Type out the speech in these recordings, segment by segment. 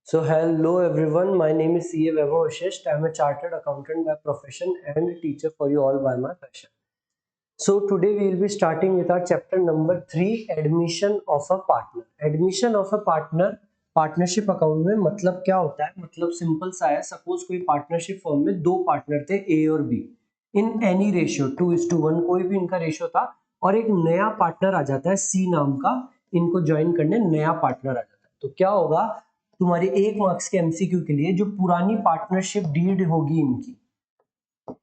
So hello everyone, my name is CA Vaibhav Vashisht. I am a chartered accountant by profession and a teacher for you all by my passion. So today we will be starting with our chapter number 3, admission of a partner. Admission of a partner, partnership account में मतलब क्या होता है? मतलब simple सा है, suppose कोई partnership firm में दो पार्टनर थे ए और बी इन एनी रेशियो 2:1, कोई भी इनका रेशियो था और एक नया पार्टनर आ जाता है सी नाम का, इनको ज्वाइन करने नया पार्टनर आ जाता है। तो क्या होगा, तुम्हारे 1 मार्क्स के एमसीक्यू के लिए जो पुरानी पार्टनरशिप डीड होगी इनकी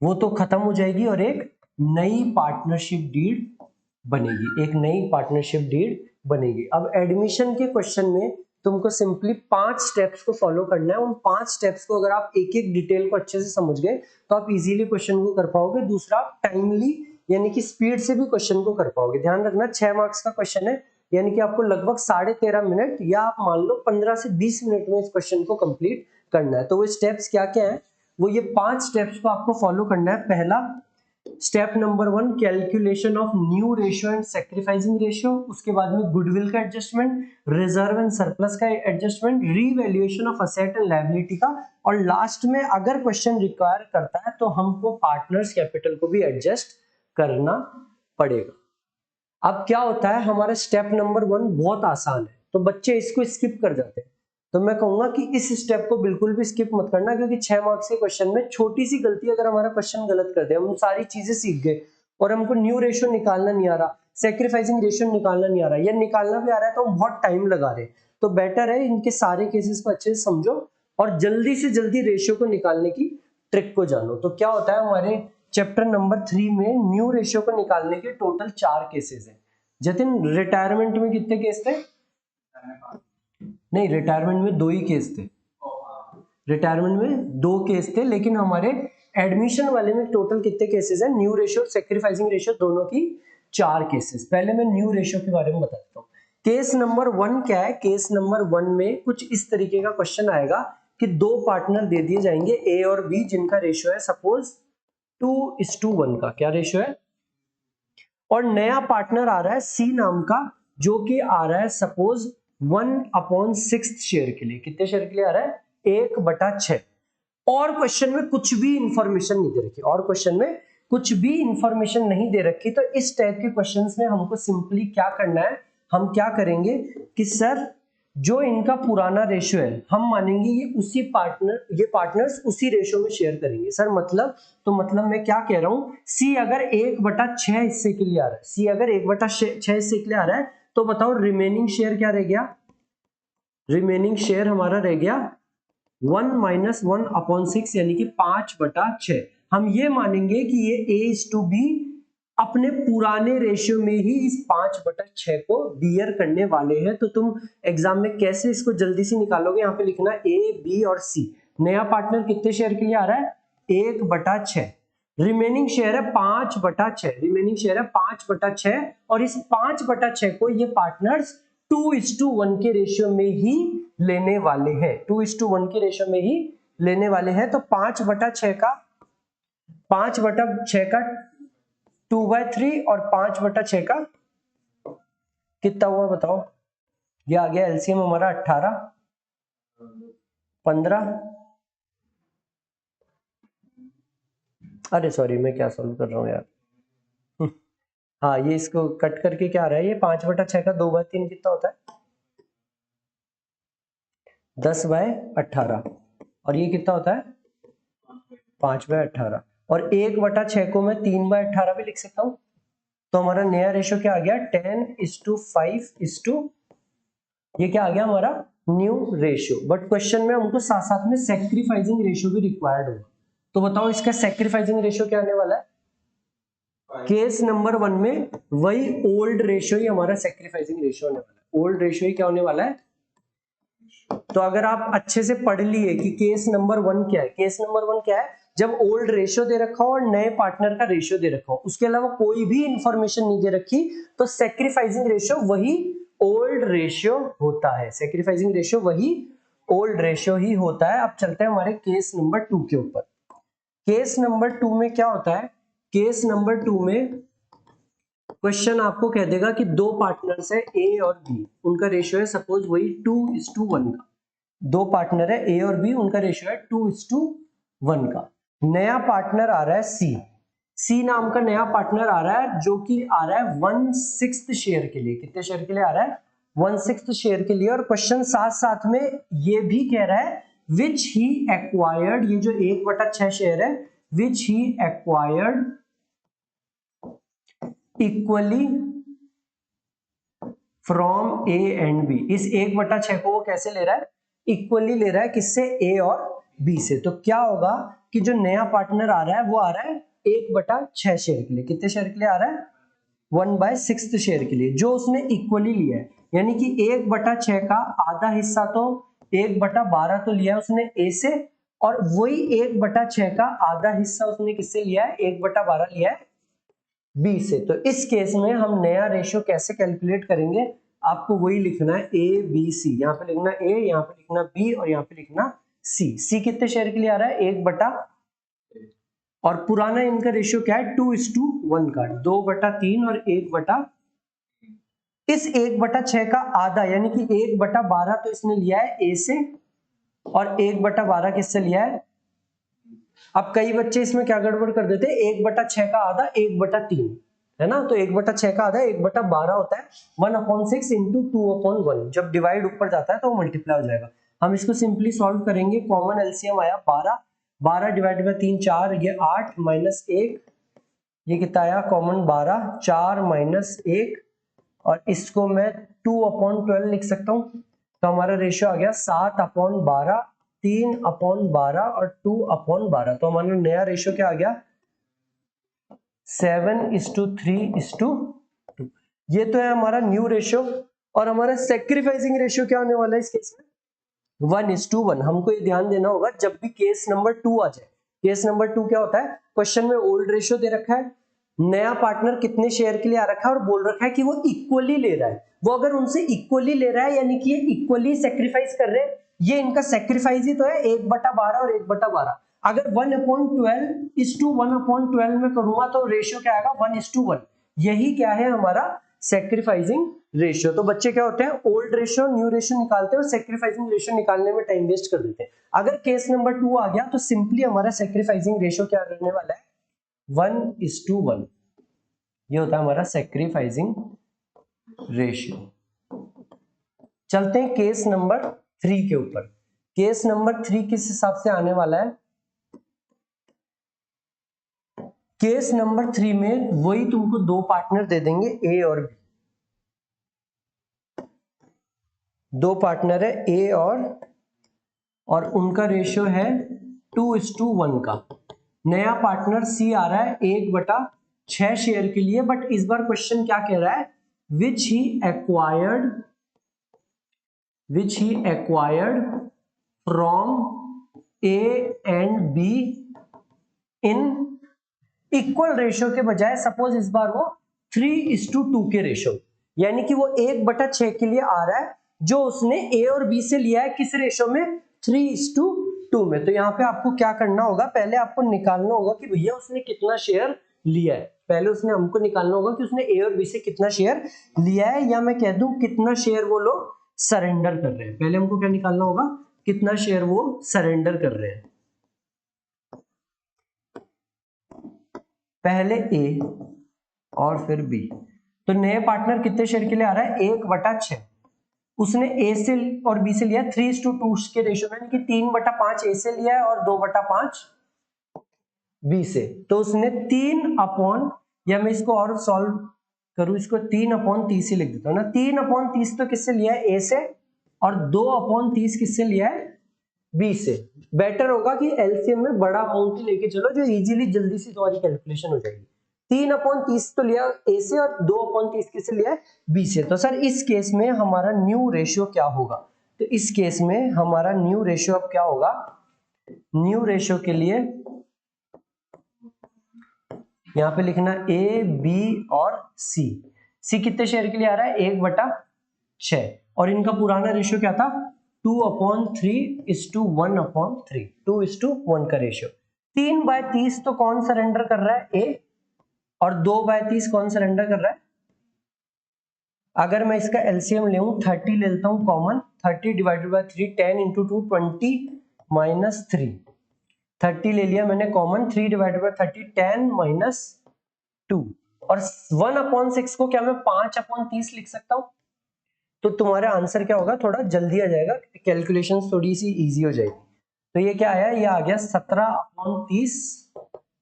वो तो खत्म हो जाएगी और एक नई पार्टनरशिप डीड बनेगी, एक नई पार्टनरशिप डीड बनेगी। अब एडमिशन के क्वेश्चन में तुमको सिंपली 5 स्टेप्स को फॉलो करना है। उन 5 स्टेप्स को अगर आप एक एक डिटेल को अच्छे से समझ गए तो आप इजीली क्वेश्चन को कर पाओगे। दूसरा, टाइमली यानी कि स्पीड से भी क्वेश्चन को कर पाओगे। ध्यान रखना 6 मार्क्स का क्वेश्चन है, यानी कि आपको लगभग 13.5 मिनट या आप मान लो 15 से 20 मिनट में इस क्वेश्चन को कंप्लीट करना है। तो वो स्टेप्स क्या क्या है, वो ये 5 स्टेप्स को आपको फॉलो करना है। पहला step number 1, calculation of new ratio and sacrificing ratio. उसके बाद में गुडविल का एडजस्टमेंट, रिजर्व एंड सरप्लस का adjustment, revaluation of asset and liability का, और लास्ट में अगर क्वेश्चन रिक्वायर करता है तो हमको पार्टनर्स कैपिटल को भी एडजस्ट करना पड़ेगा। अब क्या होता है, हमारा स्टेप नंबर 1 बहुत आसान है तो बच्चे इसको स्किप कर जाते हैं। तो मैं कहूंगा कि इस स्टेप को बिल्कुल भी स्किप मत करना, क्योंकि 6 मार्क्स के क्वेश्चन में छोटी सी गलती अगर हमारा क्वेश्चन गलत कर दे, हम सारी चीजें सीख गए और हमको न्यू रेशियो निकालना नहीं आ रहा, सैक्रिफाइसिंग रेशियो निकालना नहीं आ रहा, या निकालना भी आ रहा है तो हम बहुत टाइम लगा रहे हैं। तो बेटर है इनके सारे केसेस को अच्छे से समझो और जल्दी से जल्दी रेशियो को निकालने की ट्रिक को जानो। तो क्या होता है, हमारे चैप्टर नंबर 3 में न्यू रेशियो को निकालने के टोटल 4 केसेस हैं। जतिन, रिटायरमेंट में कितने केस थे? नहीं, रिटायरमेंट में 2 ही केस थे। रिटायरमेंट में 2 केस थे, लेकिन हमारे एडमिशन वाले में टोटल कितने केसेस हैं? न्यू रेशियो, सैक्रिफाइसिंग रेशियो दोनों की 4 केसेस। पहले मैं न्यू रेशियो के बारे में बता देता हूँ। केस नंबर 1 क्या है? केस नंबर 1 में कुछ इस तरीके का क्वेश्चन आएगा कि 2 पार्टनर दे दिए जाएंगे ए और बी, जिनका रेशियो है सपोज 2:1 का। क्या रेशियो है? और नया पार्टनर आ रहा है सी नाम का, जो कि आ रहा है सपोज 1/6 शेयर के लिए। कितने शेयर के लिए आ रहा है? 1/6। और क्वेश्चन में कुछ भी इंफॉर्मेशन नहीं दे रखी, और क्वेश्चन में कुछ भी इंफॉर्मेशन नहीं दे रखी। तो इस टाइप के क्वेश्चंस में हमको सिंपली क्या करना है, हम क्या करेंगे कि सर जो इनका पुराना रेशियो है हम मानेंगे ये उसी पार्टनर, ये पार्टनर्स उसी रेशियो में शेयर करेंगे। सर मतलब, तो मतलब मैं क्या कह रहा हूं, सी अगर 1/6 हिस्से के लिए आ रहा है, सी अगर 1/6 हिस्से के लिए आ रहा है, तो बताओ रिमेनिंग शेयर क्या रह गया? रिमेनिंग शेयर हमारा रह गया 1 - 1/6 यानी कि 5/6। हम ये मानेंगे कि ये A:B अपने पुराने रेशियो में ही इस 5/6 को बियर करने वाले हैं। तो तुम एग्जाम में कैसे इसको जल्दी से निकालोगे, यहाँ पे लिखना A, B और C। नया पार्टनर कितने शेयर के लिए आ रहा है? 1/6। रिमेनिंग शेयर है 5/6, रिमेनिंग शेयर है 5/6, और इस 5/6 को ये पार्टनर्स 2:1 के रेशियो में ही लेने वाले हैं, 2:1 के रेशियो में ही लेने वाले हैं। तो 5/6 का 2/3 और 5/6 का कितना हुआ बताओ? ये आ गया एलसीएम हमारा 18, 15। अरे सॉरी, मैं क्या सॉल्व कर रहा हूँ यार। हाँ, ये इसको कट करके क्या आ रहा है, ये 5/6 का 2/3 कितना होता है? 10/18। और ये कितना होता है? 5/18। और 1/6 को मैं 3/18 भी लिख सकता हूँ। तो हमारा नया रेशियो क्या आ गया? 10:5, ये क्या आ गया हमारा? New ratio. बट क्वेश्चन में हमको साथ साथ में सैक्रिफाइसिंग रेशियो भी रिक्वायर्ड होगा। तो बताओ इसका सैक्रिफाइसिंग रेशियो क्या आने वाला है? केस नंबर 1 में वही ओल्ड रेशियो ही हमारा सैक्रिफाइसिंग रेशियो होने वाला है। ओल्ड रेशियो ही क्या होने वाला है? तो अगर आप अच्छे से पढ़ लिए कि केस नंबर 1 क्या है, केस नंबर 1 क्या है, जब ओल्ड रेशियो दे रखा हो और नए पार्टनर का रेशियो दे रखा हो, उसके अलावा कोई भी इंफॉर्मेशन नहीं दे रखी, तो सैक्रिफाइसिंग रेशियो वही ओल्ड रेशियो होता है। सैक्रिफाइसिंग रेशियो वही ओल्ड रेशियो ही होता है। अब चलते हैं हमारे केस नंबर 2 के ऊपर। केस नंबर 2 में क्या होता है? केस नंबर 2 में क्वेश्चन आपको कह देगा कि 2 पार्टनर्स है ए और बी, उनका रेशियो है सपोज वही 2:1 का। दो पार्टनर है ए और बी, उनका रेशियो है 2:1 का। नया पार्टनर आ रहा है सी, सी नाम का नया पार्टनर आ रहा है जो कि आ रहा है 1/6 शेयर के लिए। कितने शेयर के लिए आ रहा है? 1/6 शेयर के लिए। और क्वेश्चन साथ साथ में ये भी कह रहा है विच ही एक्वायर्ड, ये जो 1/6 शेयर है, which he acquired equally from A and B. इस 1/6 को वो कैसे ले रहा है? इक्वली ले रहा है। किससे? ए और बी से। तो क्या होगा कि जो नया पार्टनर आ रहा है वो आ रहा है 1/6 शेयर के लिए। कितने शेयर के लिए आ रहा है? 1/6 शेयर के लिए, जो उसने इक्वली लिया है। यानी कि 1/6 का आधा हिस्सा तो 1/12 तो लिया है उसने ए से, और वही 1/6 का आधा हिस्सा उसने किससे लिया है? 1/12 लिया है बी से। तो इस केस में हम नया रेशियो कैसे कैलकुलेट करेंगे? आपको वही लिखना है ए बी सी। यहाँ पे लिखना ए, यहाँ पे लिखना बी और यहाँ पे लिखना सी। सी कितने शेयर के लिए आ रहा है? 1/, और पुराना इनका रेशियो क्या है? 2:1 का, 2/3 और 1/, इस 1/6 का आधा यानी कि 1/12 तो इसने लिया है ए से, और 1/12 किससे लिया है? अब कई बच्चे इसमें क्या गड़बड़ कर देते हैं, 1/6 का आधा 1/3 है ना, तो 1/6 का आधा 1/12 होता है। 1/6 इंटू 2/1, जब डिवाइड ऊपर जाता है तो वो मल्टीप्लाई हो जाएगा। हम इसको सिंपली सॉल्व करेंगे। कॉमन एलसीएम आया 12, 12 डिवाइड बाय 3 4, ये 8 माइनस 1, ये कितना आया? कॉमन 12, 4 माइनस 1, और इसको मैं 2/12 लिख सकता हूँ। तो हमारा रेशियो आ गया 7/12, 3/12 और 2/12। तो हमारा नया रेशियो क्या आ गया? 7:3:2। ये तो है हमारा न्यू रेशियो। और हमारा सेक्रीफाइसिंग रेशियो क्या होने वाला है इस केस में? 1:1। हमको ये ध्यान देना होगा जब भी केस नंबर 2 आ जाए। केस नंबर 2 क्या होता है? क्वेश्चन में ओल्ड रेशियो दे रखा है, नया पार्टनर कितने शेयर के लिए आ रखा है, और बोल रखा है कि वो इक्वली ले रहा है। वो अगर उनसे इक्वली ले रहा है यानी कि ये इक्वली सेक्रीफाइस कर रहे हैं। ये इनका सेक्रीफाइस ही तो है, 1/12 और 1/12। अगर 1/12 में करूंगा तो रेशियो क्या आएगा? 1:1। यही क्या है हमारा सेक्रीफाइसिंग रेशियो। तो बच्चे क्या होते हैं, ओल्ड रेशियो न्यू रेशियो निकालते हैं और सेक्रीफाइसिंग रेशियो निकालने में टाइम वेस्ट कर देते हैं। अगर केस नंबर 2 आ गया तो सिंपली हमारा सेक्रीफाइसिंग रेशियो क्या रहने वाला है? 1:1। ये होता है हमारा सेक्रीफाइसिंग रेशियो। चलते हैं केस नंबर 3 के ऊपर। केस नंबर 3 किस हिसाब से आने वाला है? केस नंबर 3 में वही तुमको दो पार्टनर दे देंगे ए और बी। दो पार्टनर है ए और उनका रेशियो है 2:1 का। नया पार्टनर सी आ रहा है 1/6 शेयर के लिए। बट इस बार क्वेश्चन क्या कह रहा है? Which he acquired from A and B in equal ratio के बजाय सपोज इस बार वो 3:2 के रेशियो, यानी कि वो 1/6 के लिए आ रहा है जो उसने ए और बी से लिया है। किस रेशियो में? 3:2 में। तो यहाँ पे आपको क्या करना होगा? पहले आपको निकालना होगा कि भैया उसने कितना शेयर लिया है। पहले उसने हमको निकालना होगा कि उसने ए और बी से कितना शेयर लिया है, या मैं कह दूं कितना शेयर वो लोग सरेंडर कर रहे हैं। पहले हमको क्या निकालना होगा? कितना शेयर वो सरेंडर कर रहे हैं। पहले ए और फिर बी। तो नए पार्टनर कितने शेयर के लिए आ रहा है? 1/6। उसने ए से और बी से लिया 3:2 के रेशियो में, यानी कि 3/5 ए से लिया है और 2/5 बी से। तो उसने 3 या मैं इसको और सॉल्व करूं, इसको 3/30 ही लिख देता हूं ना। 3/30 तो किससे लिया है? ए से, और 2/30 किससे लिया है? बी से। बेटर होगा कि एलसीएम में बड़ा अमाउंट ही लेके चलो, जो इजीली जल्दी से तुम्हारी कैलकुलेशन हो जाएगी। 3/30 तो लिया ए से और 2/30 किससे लिया है? बी से। तो सर इस केस में हमारा न्यू रेशियो क्या होगा? तो इस केस में हमारा न्यू रेशियो अब क्या होगा? न्यू रेशियो के लिए यहां पे लिखना ए बी और सी। सी कितने शेयर के लिए आ रहा है? 1/6। और इनका पुराना रेशियो क्या था? 2/3:1/3, 2:1 का रेशियो। 3/30 तो कौन सरेंडर कर रहा है? ए। और 2/30 कौन सरेंडर कर रहा है? अगर मैं इसका एलसीएम ले 30 ले लेता हूं common, 30 divided by 3, 10 into 2 20 minus 3, 30 ले लिया मैंने कॉमन, 3 डिवाइडेड बाय 30 10 माइनस 2, और 1/6 को क्या मैं 5/30 लिख सकता हूं? तो तुम्हारा आंसर क्या होगा, थोड़ा जल्दी आ जाएगा, कैलकुलेशन थोड़ी सी इजी हो जाएगी। तो ये क्या आया, ये आ गया 17/30,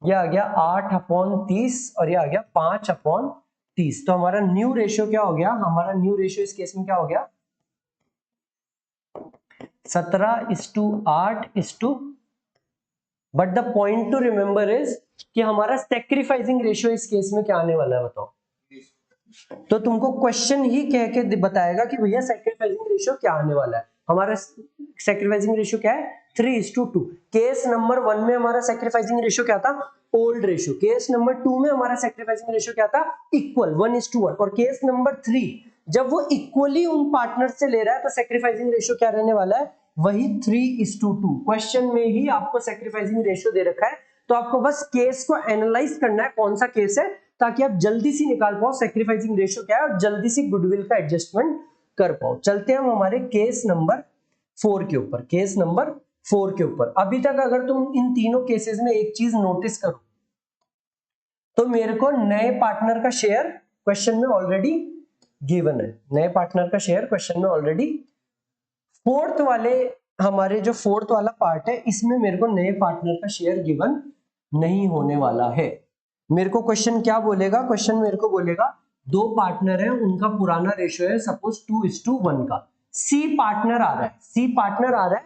ये आ गया 8/30 और ये आ गया 5/30। तो हमारा न्यू रेशियो क्या हो गया, हमारा न्यू रेशियो इस केस में क्या हो गया, 17:8, but the point to remember is कि हमारा सेक्रीफाइसिंग रेशियो इस केस में क्या आने वाला है बताओ। तो तुमको क्वेश्चन ही कह के बताएगा कि भैया सेक्रीफाइसिंग रेशियो क्या आने वाला है। हमारा सेक्रीफाइसिंग रेशियो क्या है, 3:2। केस नंबर 1 में हमारा सेक्रीफाइसिंग रेशियो क्या था, ओल्ड रेशियो। केस नंबर 2 में हमारा सेक्रीफाइसिंग रेशियो क्या था, इक्वल 1:1। और केस नंबर 3 जब वो इक्वली उन पार्टनर से ले रहा है तो सेक्रीफाइसिंग रेशियो क्या रहने वाला है, वही 3:2। क्वेश्चन में ही आपको सेक्रीफाइसिंग रेशियो दे रखा है, तो आपको बस केस को एनालाइज करना है कौन सा केस है, ताकि आप जल्दी से निकाल पाओ सेक्रीफाइसिंग रेशियो क्या है और जल्दी से गुडविल का एडजस्टमेंट कर पाओ। चलते हैं हम हमारे केस नंबर 4 के ऊपर। केस नंबर 4 के ऊपर अभी तक अगर तुम इन तीनों केसेस में एक चीज नोटिस करो तो मेरे को नए पार्टनर का शेयर क्वेश्चन में ऑलरेडी गिवन है, नए पार्टनर का शेयर क्वेश्चन में ऑलरेडी। फोर्थ वाले हमारे जो फोर्थ वाला पार्ट है इसमें मेरे को नए पार्टनर का शेयर गिवन नहीं होने वाला है। मेरे को क्वेश्चन क्या बोलेगा, क्वेश्चन मेरे को बोलेगा दो पार्टनर है उनका पुराना रेशियो है सपोज 2:1 का, सी पार्टनर आ रहा है, सी पार्टनर आ रहा है,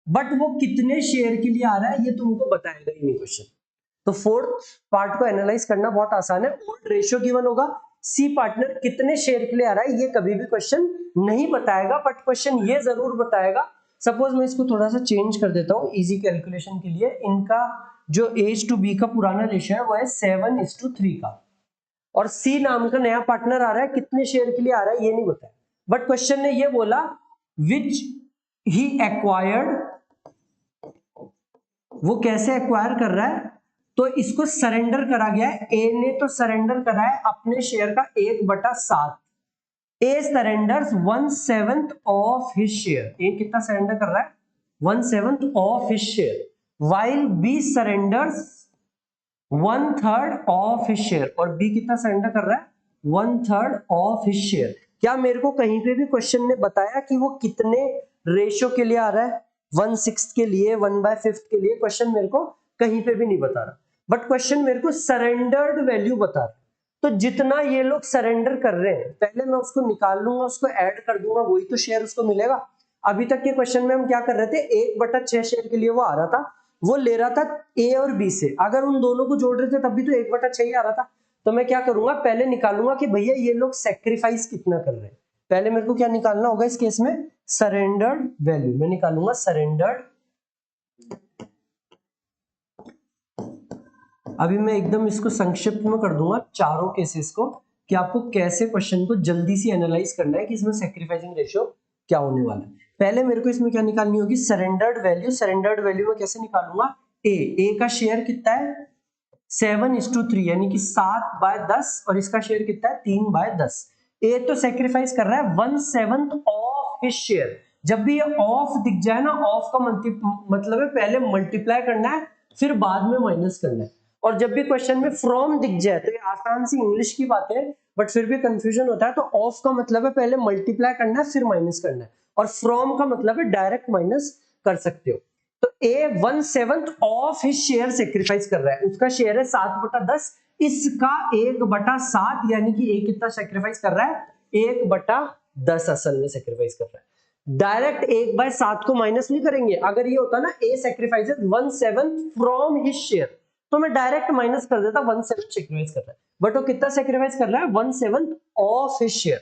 बट वो कितने शेयर के लिए आ रहा है ये तुमको बताएगा ही नहीं क्वेश्चन। तो फोर्थ पार्ट को एनालाइज करना बहुत आसान है। ओल्ड रेशियो गिवन होगा, सी पार्टनर कितने शेयर के लिए आ रहा है ये कभी भी क्वेश्चन नहीं बताएगा, बट क्वेश्चन ये जरूर बताएगा। सपोज मैं इसको थोड़ा सा चेंज कर देता हूं इजी कैलकुलेशन के लिए, इनका जो एज टू बी का पुराना रेशियो है वो है 7:3 का, और सी नाम का नया पार्टनर आ रहा है, कितने शेयर के लिए आ रहा है ये नहीं बताया, बट क्वेश्चन ने ये बोला विच ही एक्वायर्ड, वो कैसे एक्वायर कर रहा है, तो इसको सरेंडर करा गया है। ए ने तो सरेंडर करा है अपने शेयर का 1/7, ए सरेंडर्स 1/7 ऑफ हिज शेयर, ए कितना सरेंडर कर रहा है 1/7 of his share, while B surrenders 1/3 of his share, और B कितना सरेंडर कर रहा है 1/3 ऑफ हिज शेयर। क्या मेरे को कहीं पे भी क्वेश्चन ने बताया कि वो कितने रेशियो के लिए आ रहा है, 1/6 के लिए, 1/5 के लिए, क्वेश्चन मेरे को कहीं पे भी नहीं बता रहा, बट क्वेश्चन मेरे को सरेंडर्ड वैल्यू बता रहा है। तो जितना ये लोग सरेंडर कर रहे हैं पहले मैं उसको निकाल लूंगा, उसको ऐड कर दूंगा, वही तो शेयर उसको मिलेगा। अभी तक के क्वेश्चन में हम क्या कर रहे थे, 1/6 शेयर के लिए वो आ रहा था, वो ले रहा था ए और बी से, अगर उन दोनों को जोड़ रहे थे तब भी तो 1/6 ही आ रहा था। तो मैं क्या करूंगा, पहले निकालूंगा कि भैया ये लोग सेक्रीफाइस कितना कर रहे हैं। पहले मेरे को क्या निकालना होगा इस केस में, सरेंडर्ड वैल्यू। मैं निकालूंगा सरेंडर्ड, अभी मैं एकदम इसको संक्षिप्त में कर दूंगा चारों केसेस को कि आपको कैसे क्वेश्चन को जल्दी से एनालाइज करना है कि इसमें सेक्रीफाइसिंग रेशियो क्या होने वाला है। पहले मेरे को इसमें क्या निकालनी होगी, सरेंडर्ड वैल्यू। सरेंडर्ड वैल्यू में कैसे निकालूंगा, ए का शेयर कितना है 7:3 यानी कि 7/10, और इसका शेयर कितना है 3/10। ए तो सेक्रीफाइस कर रहा है 1/7 ऑफ हिज शेयर। जब भी ये ऑफ दिख जाए ना, ऑफ का मतलब है पहले मल्टीप्लाई करना है फिर बाद में माइनस करना है, और जब भी क्वेश्चन में फ्रॉम दिख जाए तो ये आसान सी इंग्लिश की बात है बट फिर भी कंफ्यूजन होता है। तो ऑफ का मतलब है पहले मल्टीप्लाई करना है फिर माइनस करना है, और फ्रॉम का मतलब है डायरेक्ट माइनस कर सकते हो। तो ए 1/7 ऑफ हिज शेयर सेक्रीफाइस कर रहा है, उसका शेयर है 7/10, इसका 1/7 यानी कि ए कितना सेक्रीफाइस कर रहा है 1/10 असल में सेक्रीफाइस कर रहा है। डायरेक्ट 1/7 को माइनस नहीं करेंगे, अगर ये होता ना ए सेक्रीफाइसेस 1/7 फ्रॉम हिज शेयर तो मैं डायरेक्ट माइनस कर देता, 1/7 सेक्रीफाइस कर रहा है, बट वो कितना सेक्रीफाइस कर रहा है 1/7 of his share.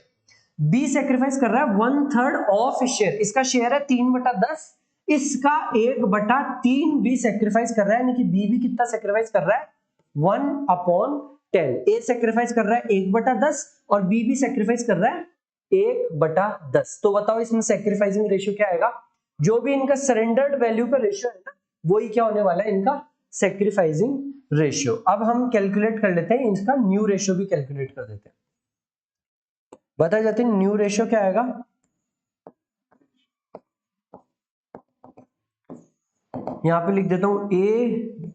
B sacrifice कर रहा है 1/3 ऑफ हिज शेयर, इसका शेयर है 3/10, इसका 1/3 बी सेक्रीफाइस कर रहा है, यानी कि बी भी कितना सेक्रीफाइस कर रहा है 1/10। ए सेक्रीफाइस कर रहा है 1/10 और बी भी सेक्रीफाइस कर रहा है 1/10। तो बताओ इसमें सेक्रीफाइसिंग रेशियो क्या आएगा, जो भी इनका सरेंडर्ड वैल्यू का रेशियो है ना वही क्या होने वाला है इनका सेक्रीफाइसिंग रेशियो। अब हम कैलकुलेट कर लेते हैं इसका न्यू रेशियो भी कैलकुलेट कर देते हैं। बता जाते हैं न्यू रेशियो क्या आएगा, यहाँ पे लिख देता हूं ए,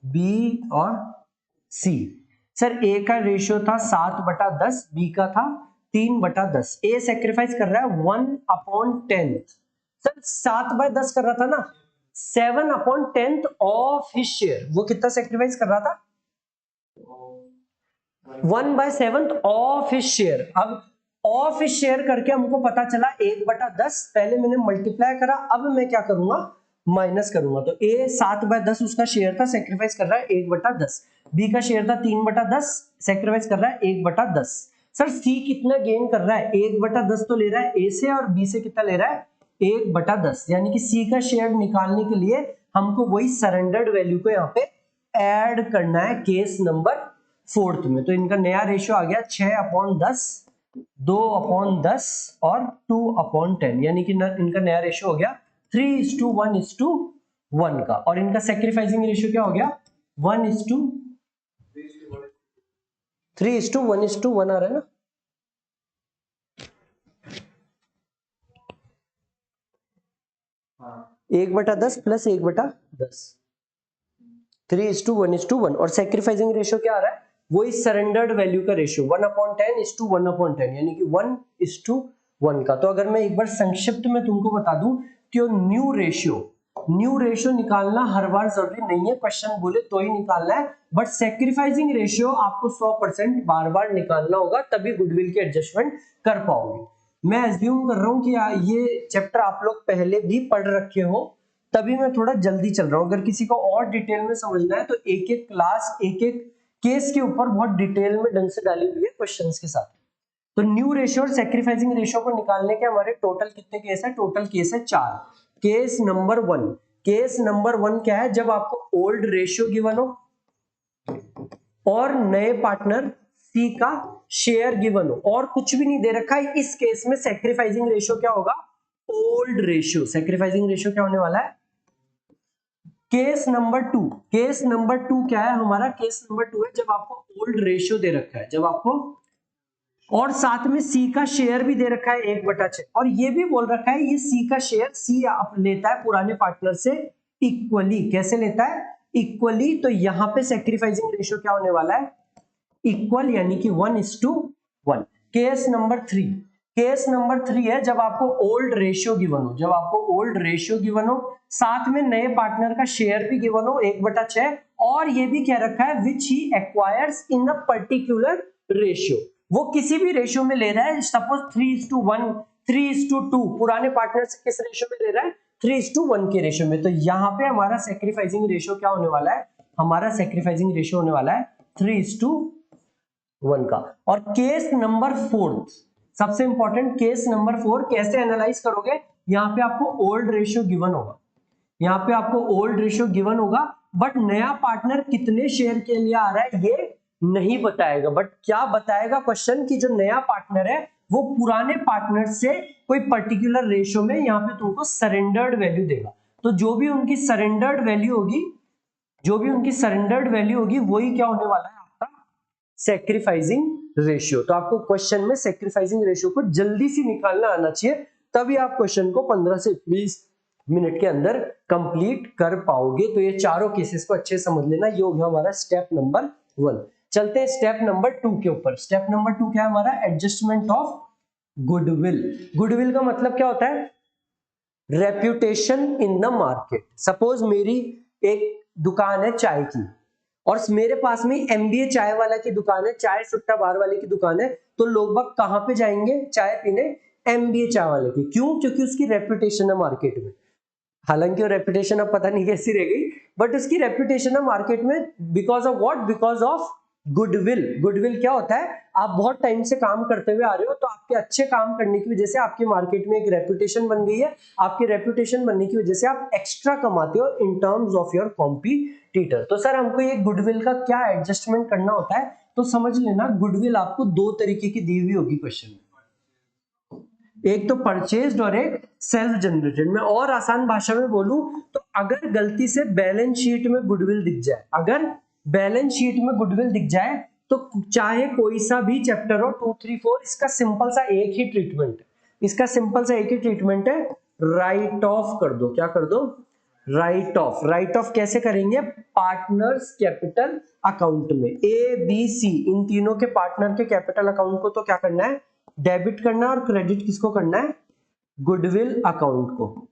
बी और सी। सर ए का रेशियो था 7/10, बी का था 3/10। ए सेक्रीफाइस कर रहा है 1/10। सर 7/10 कर रहा था ना, 7/10 ऑफ हिज शेयर। वो कितना सेक्रीफाइस कर रहा था? 1/7 ऑफ हिज शेयर। अब ऑफ हिज शेयर करके हमको पता चला 1/10। पहले मैंने मल्टीप्लाई करा, अब मैं क्या करूंगा? माइनस करूंगा। तो ए 7/10 उसका शेयर था, सेक्रीफाइस कर रहा है 1/10। बी का शेयर था 3/10, सेक्रीफाइस कर रहा है 1/10। सर सी कितना गेन कर रहा है? 1/10 तो ले रहा है ए से, और बी से कितना ले रहा है? 1/10। यानी कि सी का शेयर निकालने के लिए हमको वही सरेंडर्ड वैल्यू को यहाँ पे ऐड करना है केस नंबर 4 में। तो इनका नया रेशियो आ गया 6/10, 2/10 और 2/10। यानी कि इनका नया रेशियो हो गया 3:1:1 का। और इनका सेक्रीफाइसिंग रेशियो क्या हो गया? 3:1:1 आ रहा है ना। हाँ, 1/10 प्लस 1/10, 3:1:1। और सेक्रीफाइसिंग रेशियो क्या आ रहा है? वही सरेंडर्ड वैल्यू का रेशियो 1/10:1/10, यानी कि 1:1 का। तो अगर मैं एक बार संक्षिप्त में तुमको बता दूं कि न्यू रेशियो निकालना हर बार जरूरी नहीं है, क्वेश्चन बोले तो ही निकालना है, बट सेक्रीफाइसिंग रेशियो आपको 100% बार बार निकालना होगा, तभी गुडविल की एडजस्टमेंट कर पाओगे। मैं एज्यूम कर रहा हूं कि ये चैप्टर आप लोग पहले भी पढ़ रखे हो, तभी मैं थोड़ा जल्दी चल रहा हूं। अगर किसी को और डिटेल में समझना है तो एक एक क्लास, एक एक केस के ऊपर बहुत डिटेल में ढंग से डाली हुई है क्वेश्चंस के साथ। तो न्यू रेशियो और सेक्रीफाइसिंग रेशियो को निकालने के हमारे टोटल कितने केस है? टोटल केस है 4। केस नंबर 1 क्या है? जब आपको ओल्ड रेशियो गिवन हो और नए पार्टनर सी का शेयर गिवन हो और कुछ भी नहीं दे रखा है, इस केस में सेक्रीफाइसिंग रेशियो क्या होगा? Old ratio. सेक्रीफाइसिंग रेशियो क्या होने वाला है? केस नंबर 2 क्या है हमारा? केस नंबर 2 है जब आपको ओल्ड रेशियो दे रखा है, जब आपको, और साथ में सी का शेयर भी दे रखा है 1/6, और ये भी बोल रखा है ये सी का शेयर सी आप लेता है पुराने पार्टनर से इक्वली। कैसे लेता है? इक्वली। तो यहां पे सेक्रीफाइसिंग रेशियो क्या होने वाला है? इक्वल, यानी कि 1:1। केस नंबर 3 है जब आपको ओल्ड रेशियो गिवन हो, साथ में नए पार्टनर का शेयर भी गिवन हो 1/6, और ये भी कह रखा है which he acquires in a particular ratio. वो किसी भी रेशियो में ले रहा है, सपोज 3:1, 3:2, पुराने पार्टनर से किस रेशियो में ले रहा है? 3:1 के रेशियो में। तो यहाँ पे हमारा सेक्रीफाइसिंग रेशियो क्या होने वाला है? हमारा सेक्रीफाइसिंग रेशियो होने वाला है 3:1 का। और केस नंबर 4, सबसे इंपॉर्टेंट, केस नंबर 4 कैसे एनालाइज करोगे? यहाँ पे आपको ओल्ड रेशियो गिवन होगा, बट नया पार्टनर कितने शेयर के लिए आ रहा है ये नहीं बताएगा। बट क्या बताएगा क्वेश्चन की जो नया पार्टनर है वो पुराने पार्टनर से कोई पर्टिकुलर रेशियो में यहाँ पे तुमको सरेंडर्ड वैल्यू देगा। तो जो भी उनकी सरेंडर्ड वैल्यू होगी वही क्या होने वाला है? आपका सेक्रीफाइसिंग रेशियो। तो आपको क्वेश्चन में सेक्रीफाइसिंग रेशियो को जल्दी से निकालना आना चाहिए, तभी आप क्वेश्चन को 15 से 20 मिनट के अंदर कंप्लीट कर पाओगे। तो ये चारों केसेस को अच्छे समझ लेना। ये हो गया हमारा स्टेप नंबर 1। चलते हैं स्टेप नंबर 2 के ऊपर। स्टेप नंबर 2 क्या है हमारा? एडजस्टमेंट ऑफ गुडविल का मतलब क्या होता है? Reputation in the market. Suppose मेरी एक दुकान है चाय की, और मेरे पास में MBA चाय वाला की दुकान है, चाय सुट्टा बार वाले की दुकान है, तो लोग बाग कहां पे जाएंगे चाय पीने? MBA चाय वाले की। क्यों? क्योंकि उसकी रेप्यूटेशन है मार्केट में। हालांकि वो रेप्यूटेशन अब पता नहीं कैसी रह गई, बट उसकी रेप्यूटेशन है मार्केट में। Because of what? Because of goodwill क्या होता है? आप बहुत टाइम से काम करते हुए आ रहे हो, तो आपके अच्छे काम करने की वजह से आपके मार्केट में एक रेप्यूटेशन बन गई है। आपकी रेप्यूटेशन बनने की वजह से आप एक्स्ट्रा कमाते हो in terms of your competitor. तो सर हमको ये गुडविल का क्या एडजस्टमेंट करना होता है? तो समझ लेना, गुडविल आपको 2 तरीके की दी हुई होगी क्वेश्चन में, एक तो परचेज्ड और एक सेल्फ जनरेटेड। मैं और आसान भाषा में बोलूं तो अगर गलती से बैलेंस शीट में गुडविल दिख जाए, तो चाहे कोई सा भी चैप्टर हो 2, 3, 4, इसका सिंपल सा एक ही ट्रीटमेंट है, राइट ऑफ कर दो। क्या कर दो? राइट ऑफ कैसे करेंगे? पार्टनर्स कैपिटल अकाउंट में, ए बी सी इन तीनों के पार्टनर के कैपिटल अकाउंट को तो क्या करना है? डेबिट करना है। और क्रेडिट किसको करना है? गुडविल अकाउंट को।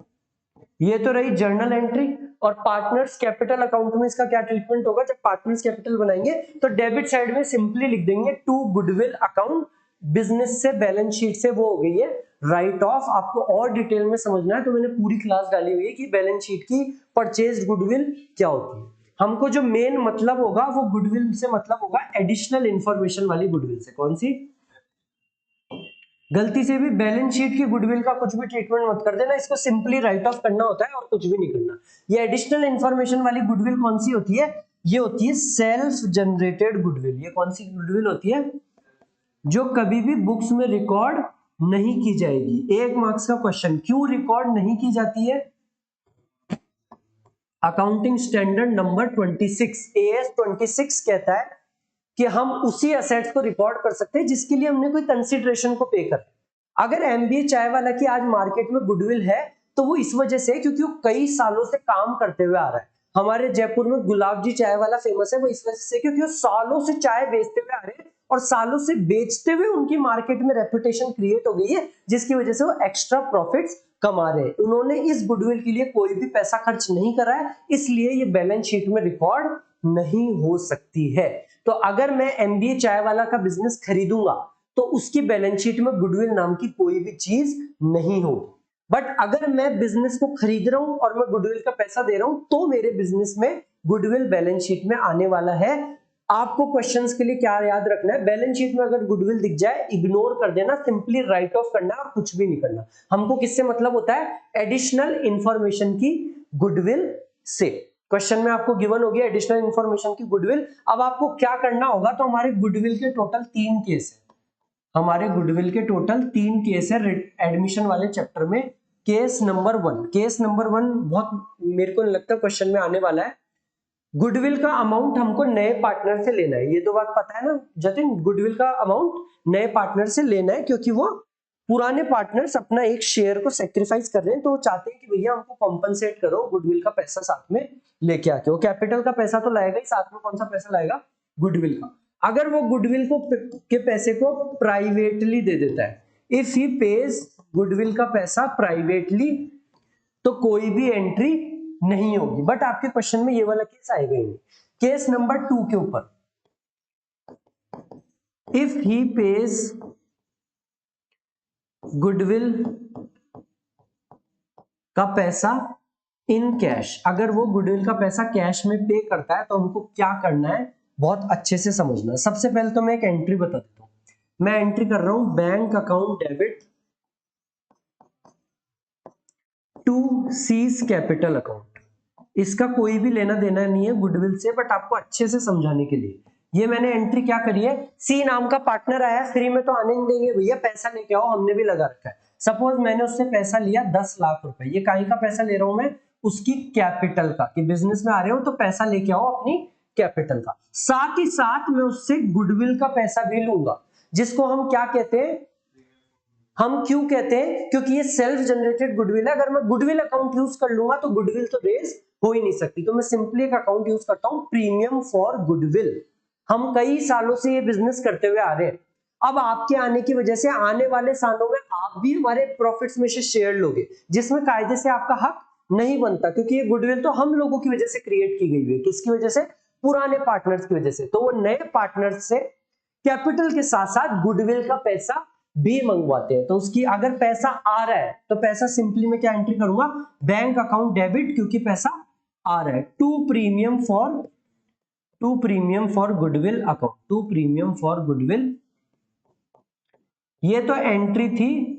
ये तो रही जर्नल एंट्री। और पार्टनर्स कैपिटल अकाउंट में इसका क्या ट्रीटमेंट होगा? जब पार्टनर्स कैपिटल बनाएंगे तो डेबिट साइड में सिंपली लिख देंगे टू गुडविल अकाउंट, बिजनेस से बैलेंस शीट से वो हो गई है राइट ऑफ। आपको और डिटेल में समझना है तो मैंने पूरी क्लास डाली हुई है कि बैलेंस शीट की परचेज गुडविल क्या होती है। हमको जो मेन मतलब होगा वो गुडविल से मतलब होगा एडिशनल इंफॉर्मेशन वाली गुडविल से। कौन सी? गलती से भी बैलेंस शीट की गुडविल का कुछ भी ट्रीटमेंट मत कर देना, इसको सिंपली राइट ऑफ करना होता है और कुछ भी नहीं करना। ये एडिशनल इंफॉर्मेशन वाली गुडविल कौन सी होती है? ये होती है सेल्फ जनरेटेड गुडविल। ये कौन सी गुडविल होती है? जो कभी भी बुक्स में रिकॉर्ड नहीं की जाएगी। 1 मार्क्स का क्वेश्चन, क्यों रिकॉर्ड नहीं की जाती है? अकाउंटिंग स्टैंडर्ड नंबर 26 AS 26 कहता है कि हम उसी असेट्स को रिकॉर्ड कर सकते हैं जिसके लिए हमने कोई कंसिडरेशन को पे कर। अगर MBA चाय वाला की आज मार्केट में गुडविल है तो वो इस वजह से क्योंकि वो कई सालों से काम करते हुए आ रहा है। हमारे जयपुर में गुलाब जी चाय वाला फेमस है, वो इस वजह से क्योंकि वो सालों से चाय बेचते हुए आ रहे हैं और सालों से बेचते हुए उनकी मार्केट में रेपुटेशन क्रिएट हो गई है, जिसकी वजह से वो एक्स्ट्रा प्रॉफिट्स कमा रहे हैं। उन्होंने इस गुडविल के लिए कोई भी पैसा खर्च नहीं करा है, इसलिए ये बैलेंस शीट में रिकॉर्ड नहीं हो सकती है। तो अगर मैं MBA चाय वाला का बिजनेस खरीदूंगा तो उसकी बैलेंस शीट में गुडविल नाम की कोई भी चीज नहीं होगी। बट अगर मैं बिजनेस को खरीद रहा हूं और मैं गुडविल का पैसा दे रहा हूं तो मेरे बिजनेस में गुडविल बैलेंस शीट में आने वाला है। आपको क्वेश्चंस के लिए क्या याद रखना है? बैलेंस शीट में अगर गुडविल दिख जाए इग्नोर कर देना, सिंपली राइट ऑफ करना और कुछ भी नहीं करना। हमको किससे मतलब होता है? एडिशनल इंफॉर्मेशन की गुडविल से। क्वेश्चन में आपको गिवन हो गया एडिशनल इंफॉर्मेशन की गुडविल। अब आपको क्या करना होगा? तो हमारे गुडविल के टोटल 3 केस है। हमारे गुडविल के टोटल 3 केस है एडमिशन वाले चैप्टर में। केस नंबर 1, केस नंबर 1 बहुत मेरे को लगता है क्वेश्चन में आने वाला है। गुडविल का अमाउंट हमको नए पार्टनर से लेना है। ये तो बात पता है ना जतिन? गुडविल का अमाउंट नए पार्टनर से लेना है क्योंकि वो पुराने पार्टनर्स अपना एक शेयर को सेक्रीफाइस कर रहे हैं, तो वो चाहते हैं कि भैया हमको कॉम्पनसेट करो, गुडविल का पैसा साथ में लेके आके। वो कैपिटल का पैसा तो लाएगा ही, साथ में कौन सा पैसा लाएगा? गुडविल का। अगर वो गुडविल को के पैसे को प्राइवेटली दे देता है, इफ ही पेज गुडविल का पैसा प्राइवेटली, तो कोई भी एंट्री नहीं होगी। बट आपके क्वेश्चन में ये वाला केस आएगा ही नहीं। केस नंबर 2 के ऊपर, इफ ही पेज गुडविल का पैसा इन कैश, अगर वो गुडविल का पैसा कैश में पे करता है तो हमको क्या करना है बहुत अच्छे से समझना है। सबसे पहले तो मैं एक एंट्री बता देता हूं। मैं एंट्री कर रहा हूं bank account debit to C's capital account. इसका कोई भी लेना देना नहीं है गुडविल से, बट आपको अच्छे से समझाने के लिए ये मैंने एंट्री क्या करी है। सी नाम का पार्टनर आया, फ्री में तो आने नहीं देंगे भैया, पैसा लेके आओ, हमने भी लगा रखा है। सपोज मैंने उससे पैसा लिया 10 लाख रुपए। ये काहे का पैसा ले रहा हूं मैं? उसकी कैपिटल का, कि बिजनेस में आ रहे हो तो पैसा लेके आओ अपनी कैपिटल का। साथ ही साथ मैं उससे गुडविल का पैसा भी लूंगा, जिसको हम क्या कहते हैं? हम क्यों कहते हैं? क्योंकि ये सेल्फ जनरेटेड गुडविल है। अगर मैं गुडविल अकाउंट यूज कर लूंगा तो गुडविल तो रेज हो ही नहीं सकती, तो मैं सिंपली एक अकाउंट यूज करता हूं, प्रीमियम फॉर गुडविल। हम कई सालों से ये बिजनेस करते हुए आ रहे हैं। अब आपके आने की वजह से आने वाले सालों में आप भी हमारे प्रॉफिट्स में से शेयर लोगे, जिसमें कायदे से आपका हक नहीं बनता, क्योंकि ये गुडविल तो हम लोगों की वजह से क्रिएट की गई है। किसकी वजह से? पुराने पार्टनर्स की वजह से। तो वो नए पार्टनर्स से कैपिटल के साथ साथ गुडविल का पैसा भी मंगवाते हैं। तो उसकी अगर पैसा आ रहा है तो पैसा सिंपली मैं क्या एंट्री करूंगा? बैंक अकाउंट डेबिट, क्योंकि पैसा आ रहा है, to premium for goodwill account, to premium for goodwill. ये तो एंट्री थी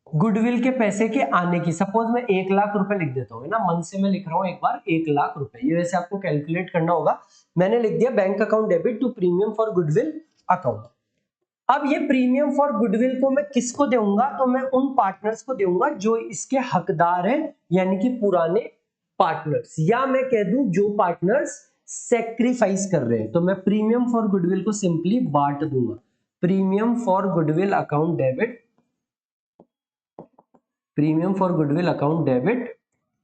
गुडविल के पैसे के आने की। सपोज मैं 1 लाख रुपए लिख देता हूँ ना, मन से मैं लिख रहा हूँ एक बार 1 लाख रुपए। ये वैसे आपको कैलकुलेट करना होगा। मैंने लिख दिया bank account debit to premium for goodwill account. अब ये प्रीमियम फॉर गुडविल को मैं किसको दूंगा? तो मैं उन पार्टनर्स को दूंगा जो इसके हकदार हैं, यानी कि पुराने पार्टनर्स, या मैं कह दूं जो पार्टनर्स सेक्रीफाइस कर रहे हैं। तो मैं प्रीमियम फॉर गुडविल को सिंपली बांट दूंगा। Premium for goodwill account debit, premium for goodwill account debit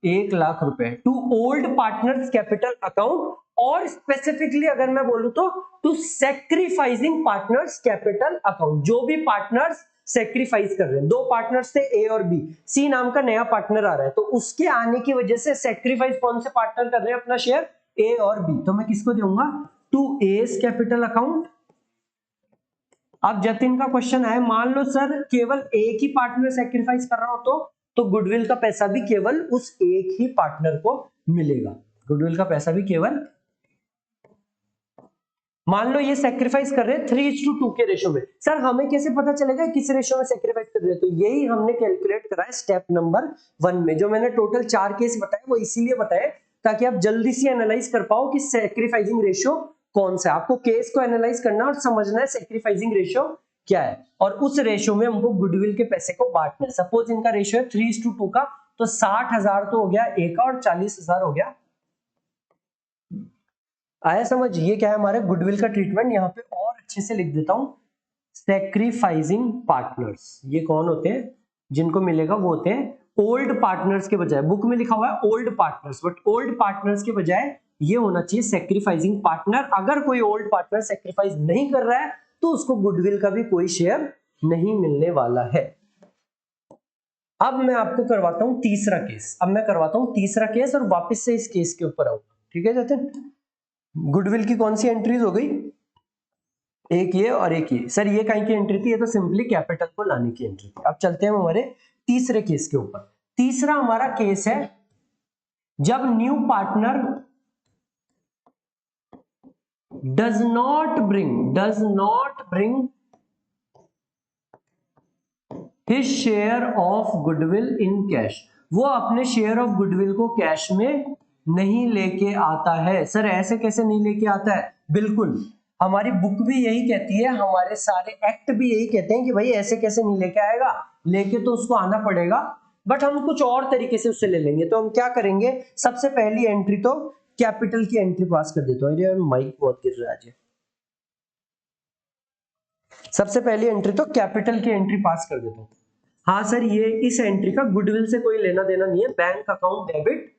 1,00,000 रुपए to old partners capital account, और स्पेसिफिकली अगर मैं बोलूं तो to sacrificing partners capital account. जो भी पार्टनर्स सैक्रिफाइस कर रहे हैं, दो पार्टनर्स थे ए और बी, सी नाम का नया पार्टनर आ रहा है, तो उसके आने की वजह से सैक्रिफाइस कौन से पार्टनर कर रहे हैं अपना शेयर, ए और बी, तो मैं किसको दूंगा, टू एस कैपिटल अकाउंट। अब जतिन का क्वेश्चन है, मान लो सर केवल एक ही पार्टनर सैक्रिफाइस कर रहा हो तो गुडविल का पैसा भी केवल उस एक ही पार्टनर को मिलेगा। गुडविल का पैसा भी केवल, मान लो ये सैक्रिफाइस कर रहे हैं 3:2 के रेशो में, सर हमें कैसे पता चलेगा किस रेशो में सैक्रिफाइस कर रहे हैं, तो यही हमने कैलकुलेट करा है स्टेप नंबर 1 में। जो मैंने टोटल 4 केस बताए वो इसीलिए बताए ताकि आप जल्दी से एनालाइज कर पाओ कि सैक्रिफाइसिंग रेशियो कौन सा है। आपको केस को एनालाइज करना और समझना है सैक्रिफाइसिंग रेशियो क्या है, और उस रेशियो में हमको गुडविल के पैसे को बांटना है। सपोज इनका रेशियो है 3:2 का, तो 60,000 तो हो गया ए का और 40,000 हो गया। आया समझ, ये क्या है हमारे गुडविल का ट्रीटमेंट। यहाँ पे और अच्छे से लिख देता हूं, सैक्रिफाइसिंग पार्टनर्स ये कौन होते हैं, जिनको मिलेगा वो होते हैं ओल्ड पार्टनर्स के बजाय, बुक में लिखा हुआ है old partners, but old partners के बजाय ये होना चाहिए सैक्रिफाइसिंग पार्टनर। अगर कोई ओल्ड पार्टनर सैक्रिफाइस नहीं कर रहा है तो उसको गुडविल का भी कोई शेयर नहीं मिलने वाला है। अब मैं आपको करवाता हूं तीसरा केस, अब मैं करवाता हूं तीसरा केस और वापस से इस केस के ऊपर आऊंगा, ठीक है जतिन। गुडविल की कौन सी एंट्रीज हो गई, एक ये और एक ये। सर ये कहीं की एंट्री थी, ये तो सिंपली कैपिटल को लाने की एंट्री थी। अब चलते हैं हमारे तीसरे केस के ऊपर। तीसरा हमारा केस है जब new partner does not bring his share of goodwill in cash, वो अपने शेयर ऑफ गुडविल को कैश में नहीं लेके आता है। सर ऐसे कैसे नहीं लेके आता है, बिल्कुल हमारी बुक भी यही कहती है, हमारे सारे एक्ट भी यही कहते हैं कि भाई ऐसे कैसे नहीं लेके आएगा, लेके तो उसको आना पड़ेगा, बट हम कुछ और तरीके से उससे ले लेंगे। तो हम क्या करेंगे, सबसे पहली एंट्री तो कैपिटल की एंट्री पास कर देता हूँ। अरे माइक बहुत गिर रहा है। सबसे पहली एंट्री तो कैपिटल की एंट्री पास कर देता हूँ। हाँ सर ये इस एंट्री का गुडविल से कोई लेना देना नहीं है, bank account debit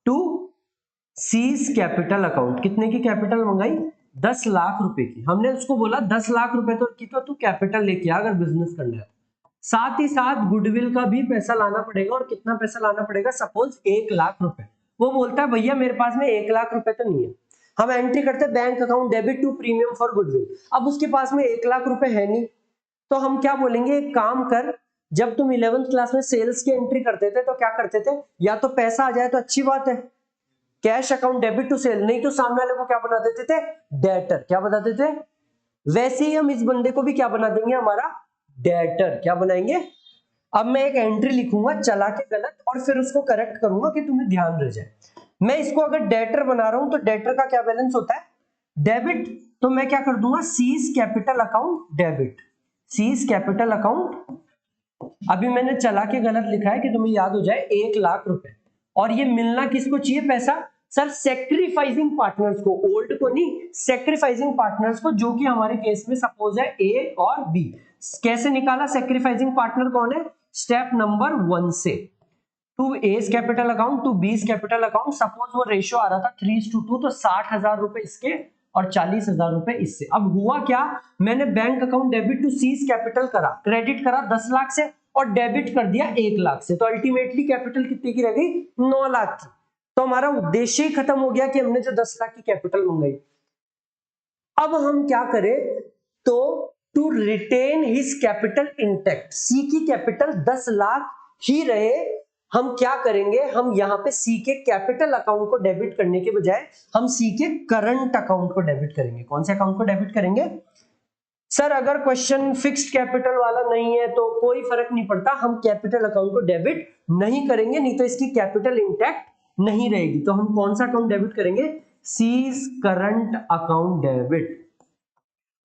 to C's capital account. कितने की कैपिटल मंगाई, 10 लाख रुपए की। हमने उसको बोला 10 लाख रुपए तो की तो तू कैपिटल लेके आ अगर बिजनेस करना है। साथ ही साथ गुडविल का भी पैसा लाना पड़ेगा, और कितना पैसा लाना पड़ेगा, सपोज 1 लाख रुपए। वो बोलता है भैया मेरे पास में 1 लाख रुपए तो नहीं है। हम एंट्री करते हैं bank account debit to premium for goodwill. अब उसके पास में 1 लाख रुपए है नहीं, तो हम क्या बोलेंगे, एक काम कर, जब तुम 11th क्लास में सेल्स की एंट्री करते थे तो क्या करते थे, या तो पैसा आ जाए तो अच्छी बात है, cash account debit to sale, नहीं तो सामने वाले को क्या बना देते थे, डेटर। क्या बना देते थे, वैसे ही हम इस बंदे को भी क्या बना देंगे, हमारा डेटर। क्या बनाएंगे, अब मैं एक एंट्री लिखूंगा चला के गलत, और फिर उसको करेक्ट करूंगा कि तुम्हें ध्यान रह जाए। मैं इसको अगर डेटर बना रहा हूं तो डेटर का क्या बैलेंस होता है, डेबिट, तो मैं क्या कर दूंगा, seize capital account debit, seize capital account. अभी मैंने चला के गलत लिखा है कि तुम्हें याद हो जाए, 1 लाख रुपए, और ये मिलना किसको चाहिए पैसा, सर सैक्रिफाइसिंग पार्टनर्स को, ओल्ड को नहीं, सैक्रिफाइसिंग पार्टनर्स को, जो कि हमारे केस में सपोज है ए और बी। कैसे निकाला सैक्रिफाइसिंग पार्टनर कौन है, स्टेप नंबर 1 से, to A's capital account to B's capital account. Suppose वो रेशियो आ रहा था 3:2, तो 60,000 रुपए इसके और 40,000 रुपए इससे। अब हुआ क्या, मैंने bank account debit to C's capital करा, क्रेडिट करा 10 लाख से और डेबिट कर दिया 1 लाख से, तो अल्टीमेटली कैपिटल कितने की रह गई, 9 लाख की। तो हमारा उद्देश्य ही खत्म हो गया कि हमने जो 10 लाख की कैपिटल मंगाई। अब हम क्या करें, तो to retain his capital intact, C की कैपिटल 10 लाख ही रहे, हम क्या करेंगे, हम यहाँ पे सी के कैपिटल अकाउंट को डेबिट करने के बजाय हम सी के करंट अकाउंट को डेबिट करेंगे। कौन से अकाउंट को डेबिट करेंगे, सर अगर क्वेश्चन फिक्स्ड कैपिटल वाला नहीं है तो कोई फर्क नहीं पड़ता, हम कैपिटल अकाउंट को डेबिट नहीं करेंगे, नहीं तो इसकी कैपिटल इंटैक्ट नहीं रहेगी। तो हम कौन सा अकाउंट डेबिट करेंगे, C's current account debit.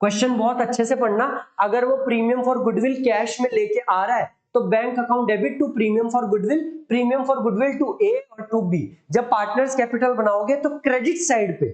Question बहुत अच्छे से पढ़ना, अगर वो प्रीमियम फॉर गुडविल कैश में लेके आ रहा है तो bank account debit to premium for goodwill to A और टू बी। जब पार्टनर्स कैपिटल बनाओगे तो क्रेडिट साइड पे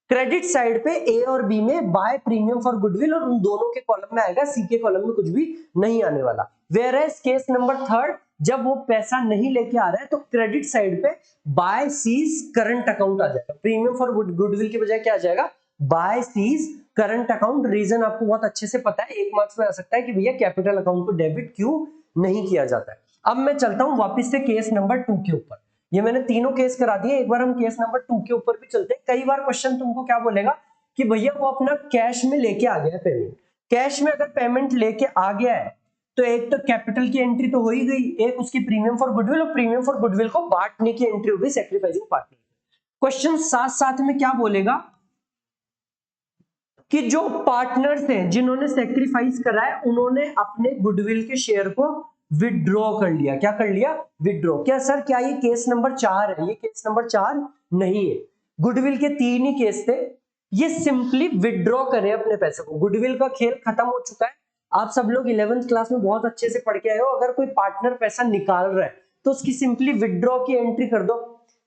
क्रेडिट साइड पे ए और बी में बाय प्रीमियम फॉर गुडविल, और उन दोनों के कॉलम में आएगा, सी के कॉलम में कुछ भी नहीं आने वाला। Whereas case number third, जब वो पैसा नहीं लेके आ रहा है तो क्रेडिट साइड पे बाय सीज करंट अकाउंट आ जाएगा। प्रीमियम फॉर गुडविल की बजाय क्या आ जाएगा, by C's current account. Reason आपको बहुत अच्छे से पता है, 1 मार्क्स में आ सकता है कि भैया कैपिटल अकाउंट को डेबिट क्यों नहीं किया जाता है। अब मैं चलता हूं वापस से केस नंबर 2 के ऊपर। ये मैंने तीनों केस करा दिए, एक बार हम केस नंबर 2 के ऊपर भी चलते हैं। कई बार क्वेश्चन तुमको क्या बोलेगा कि भैया वो अपना कैश में लेके आ गया है पेमेंट। कैश में अगर पेमेंट लेके आ गया है तो एक तो कैपिटल की एंट्री तो हो ही गई, एक उसकी प्रीमियम फॉर गुडविल, और प्रीमियम फॉर गुडविल को बांटने की एंट्री होगी सैक्रिफाइसिंग पार्टनर। क्वेश्चन साथ साथ में क्या बोलेगा कि जो पार्टनर्स हैं जिन्होंने सैक्रिफाइस करा है उन्होंने अपने गुडविल के शेयर को विड्रॉ कर लिया। क्या कर लिया, विड्रॉ। क्या सर क्या ये केस नंबर 4 है? ये केस नंबर 4 नहीं है, गुडविल के 3 ही केस थे। ये सिंपली विड्रॉ करे अपने पैसे को। गुडविल का खेल खत्म हो चुका है। आप सब लोग 11th क्लास में बहुत अच्छे से पढ़ के आए हो। अगर कोई पार्टनर पैसा निकाल रहा है तो उसकी सिंपली विड्रॉ की एंट्री कर दो।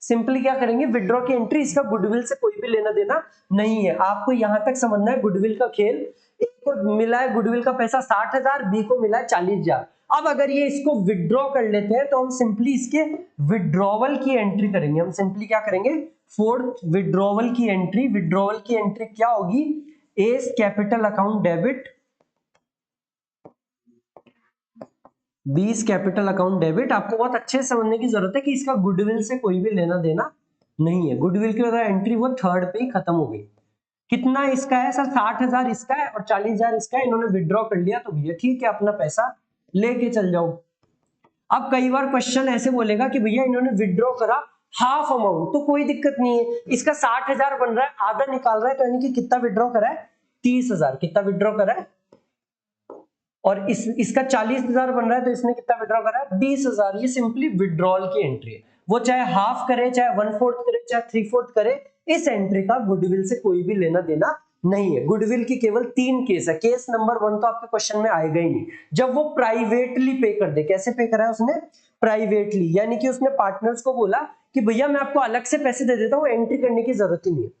सिंपली क्या करेंगे, विड्रॉ की एंट्री। इसका गुडविल से कोई भी लेना देना नहीं है। आपको यहां तक समझना है गुडविल का खेल। एक को मिला है गुडविल का पैसा 60,000, बी को मिला है 40,000। अब अगर ये इसको विड्रॉ कर लेते हैं तो हम सिंपली इसके विड्रॉवल की एंट्री करेंगे। हम सिंपली क्या करेंगे, फोर्थ विड्रॉवल की एंट्री। विड्रॉवल की एंट्री क्या होगी, एस कैपिटल अकाउंट डेबिट, बीस कैपिटल अकाउंट डेबिट। आपको बहुत अच्छे से समझने की जरूरत है कि इसका गुडविल से कोई भी लेना देना नहीं है। गुडविल की अगर एंट्री वो थर्ड पे ही खत्म हो गई। कितना इसका है सर, 60,000 इसका है और 40,000 इसका है। इन्होंने विड्रॉ कर लिया तो भैया ठीक है, अपना पैसा लेके चल जाओ। अब कई बार क्वेश्चन ऐसे बोलेगा कि भैया इन्होंने विड्रॉ करा हाफ अमाउंट, तो कोई दिक्कत नहीं है। इसका 60,000 बन रहा है, आधा निकाल रहा है, तो यानी कि कितना विड्रॉ करा है, 30,000। कितना विड्रॉ करा है, और इसका 40,000 बन रहा है तो इसने कितना विड्रॉ करा है, 20,000। ये सिंपली विड्रॉल की एंट्री है। वो चाहे हाफ करे, चाहे 1/4 करे, चाहे 3/4 करे, इस एंट्री का गुडविल से कोई भी लेना देना नहीं है। गुडविल की केवल 3 केस है। केस नंबर 1 तो आपके क्वेश्चन में आएगा ही नहीं, जब वो प्राइवेटली पे कर दे। कैसे पे करा है उसने, प्राइवेटली, यानी कि उसने पार्टनर्स को बोला कि भैया मैं आपको अलग से पैसे दे देता हूं, एंट्री करने की जरूरत ही नहीं है।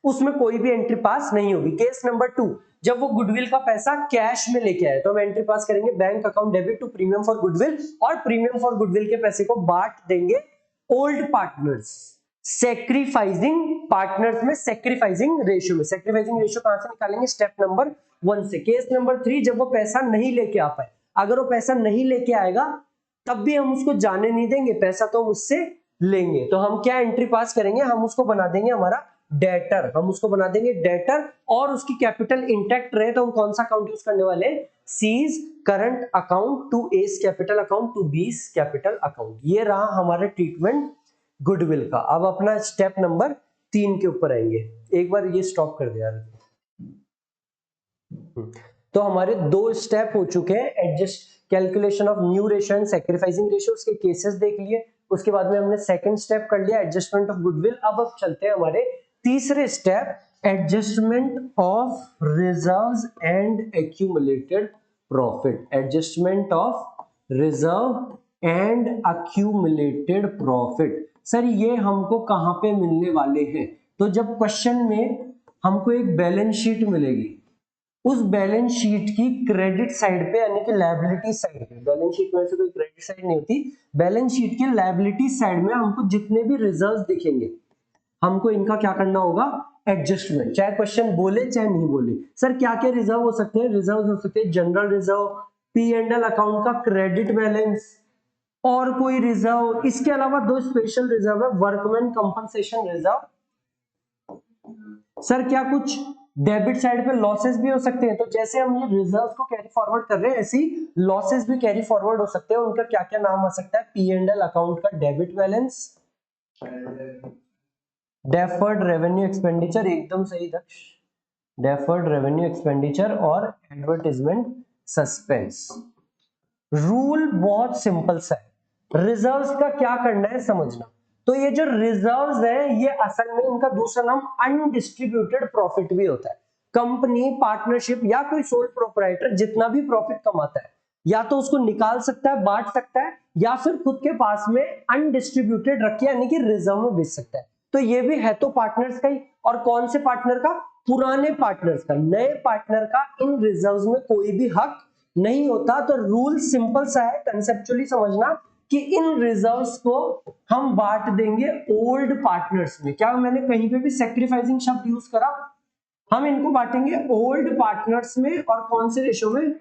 उसमें कोई भी एंट्री पास नहीं होगी। केस नंबर 2, जब वो गुडविल का पैसा कैश में लेके आए तो हम एंट्री पास करेंगे, bank account debit to premium for goodwill, और प्रीमियम फॉर गुडविल के पैसे को बांट देंगे ओल्ड पार्टनर्स। सैक्रिफाइसिंग पार्टनर्स में सैक्रिफाइसिंग रेशियो में। सैक्रिफाइसिंग रेशियो कहां से निकालेंगे, स्टेप नंबर 1 से। केस नंबर 3, जब वो पैसा नहीं लेके आ पाए, अगर वो पैसा नहीं लेके आएगा तब भी हम उसको जाने नहीं देंगे, पैसा तो हम उससे लेंगे। तो हम क्या एंट्री पास करेंगे, हम उसको बना देंगे हमारा डेटर। हम उसको बना देंगे डेटर, और उसकी कैपिटल इंटैक्ट रहे तो हम कौन सा अकाउंट यूज करने वाले हैं, C's current account to A's capital account to B's capital account. ये रहा हमारे ट्रीटमेंट गुडविल का। अब अपना स्टेप नंबर 3 के ऊपर आएंगे। एक बार ये स्टॉप कर दिया। तो हमारे 2 स्टेप हो चुके हैं, adjust calculation of new ratio and sacrificing ratio, उसके केसेस देख लिए। उसके बाद में हमने सेकंड स्टेप कर लिया, एडजस्टमेंट ऑफ गुडविल। अब चलते हैं हमारे तीसरे step, adjustment of reserves and accumulated profit. Adjustment of reserve and accumulated profit. Sir ये हमको कहां पे मिलने वाले हैं, तो जब क्वेश्चन में हमको एक बैलेंस शीट मिलेगी, उस बैलेंस शीट की क्रेडिट साइड पे, यानी कि लायबिलिटी साइड पे, बैलेंस शीट में से कोई क्रेडिट साइड नहीं होती, बैलेंस शीट की लायबिलिटी साइड में हमको जितने भी रिजर्व्स दिखेंगे, हमको इनका क्या करना होगा, एडजस्टमेंट। चाहे क्वेश्चन बोले चाहे नहीं बोले। सर क्या क्या रिजर्व हो सकते हैं, रिजर्व हो सकते हैं जनरल रिजर्व, P&L अकाउंट का क्रेडिट बैलेंस, और कोई रिजर्व। इसके अलावा 2 स्पेशल रिजर्व है, वर्कमैन कंपनसेशन रिजर्व। सर क्या कुछ डेबिट साइड पे लॉसेस भी हो सकते हैं, तो जैसे हम ये रिजर्व्स को कैरी फॉरवर्ड कर रहे हैं, ऐसी लॉसेस भी कैरी फॉरवर्ड हो सकते हैं। उनका क्या क्या नाम आ सकता है, P&L अकाउंट का debit balance, deferred revenue expenditure, एकदम सही दक्ष, डेफर्ड रेवेन्यू एक्सपेंडिचर, और एडवर्टाइजमेंट सस्पेंस। रूल बहुत सिंपल सा है, रिजर्व्स का क्या करना है समझना। तो ये जो रिजर्व्स है, ये असल में इनका दूसरा नाम अनडिस्ट्रीब्यूटेड प्रॉफिट भी होता है। कंपनी, पार्टनरशिप या कोई सोल प्रोप्राइटर जितना भी प्रॉफिट कमाता है, या तो उसको निकाल सकता है, बांट सकता है, या फिर खुद के पास में अनडिस्ट्रीब्यूटेड रख के, यानी कि रिजर्व में बेच सकता है। तो ये भी है तो पार्टनर्स का ही, और कौन से पार्टनर का, पुराने पार्टनर्स का। नए पार्टनर का इन रिजर्व्स में कोई भी हक नहीं होता। तो रूल सिंपल सा है, कंसेप्चुअली समझना कि इन रिजर्व्स को हम बांट देंगे ओल्ड पार्टनर्स में। क्या मैंने कहीं पे भी सैक्रिफाइसिंग शब्द यूज करा? हम इनको बांटेंगे ओल्ड पार्टनर्स में, और कौन से रेशियो में?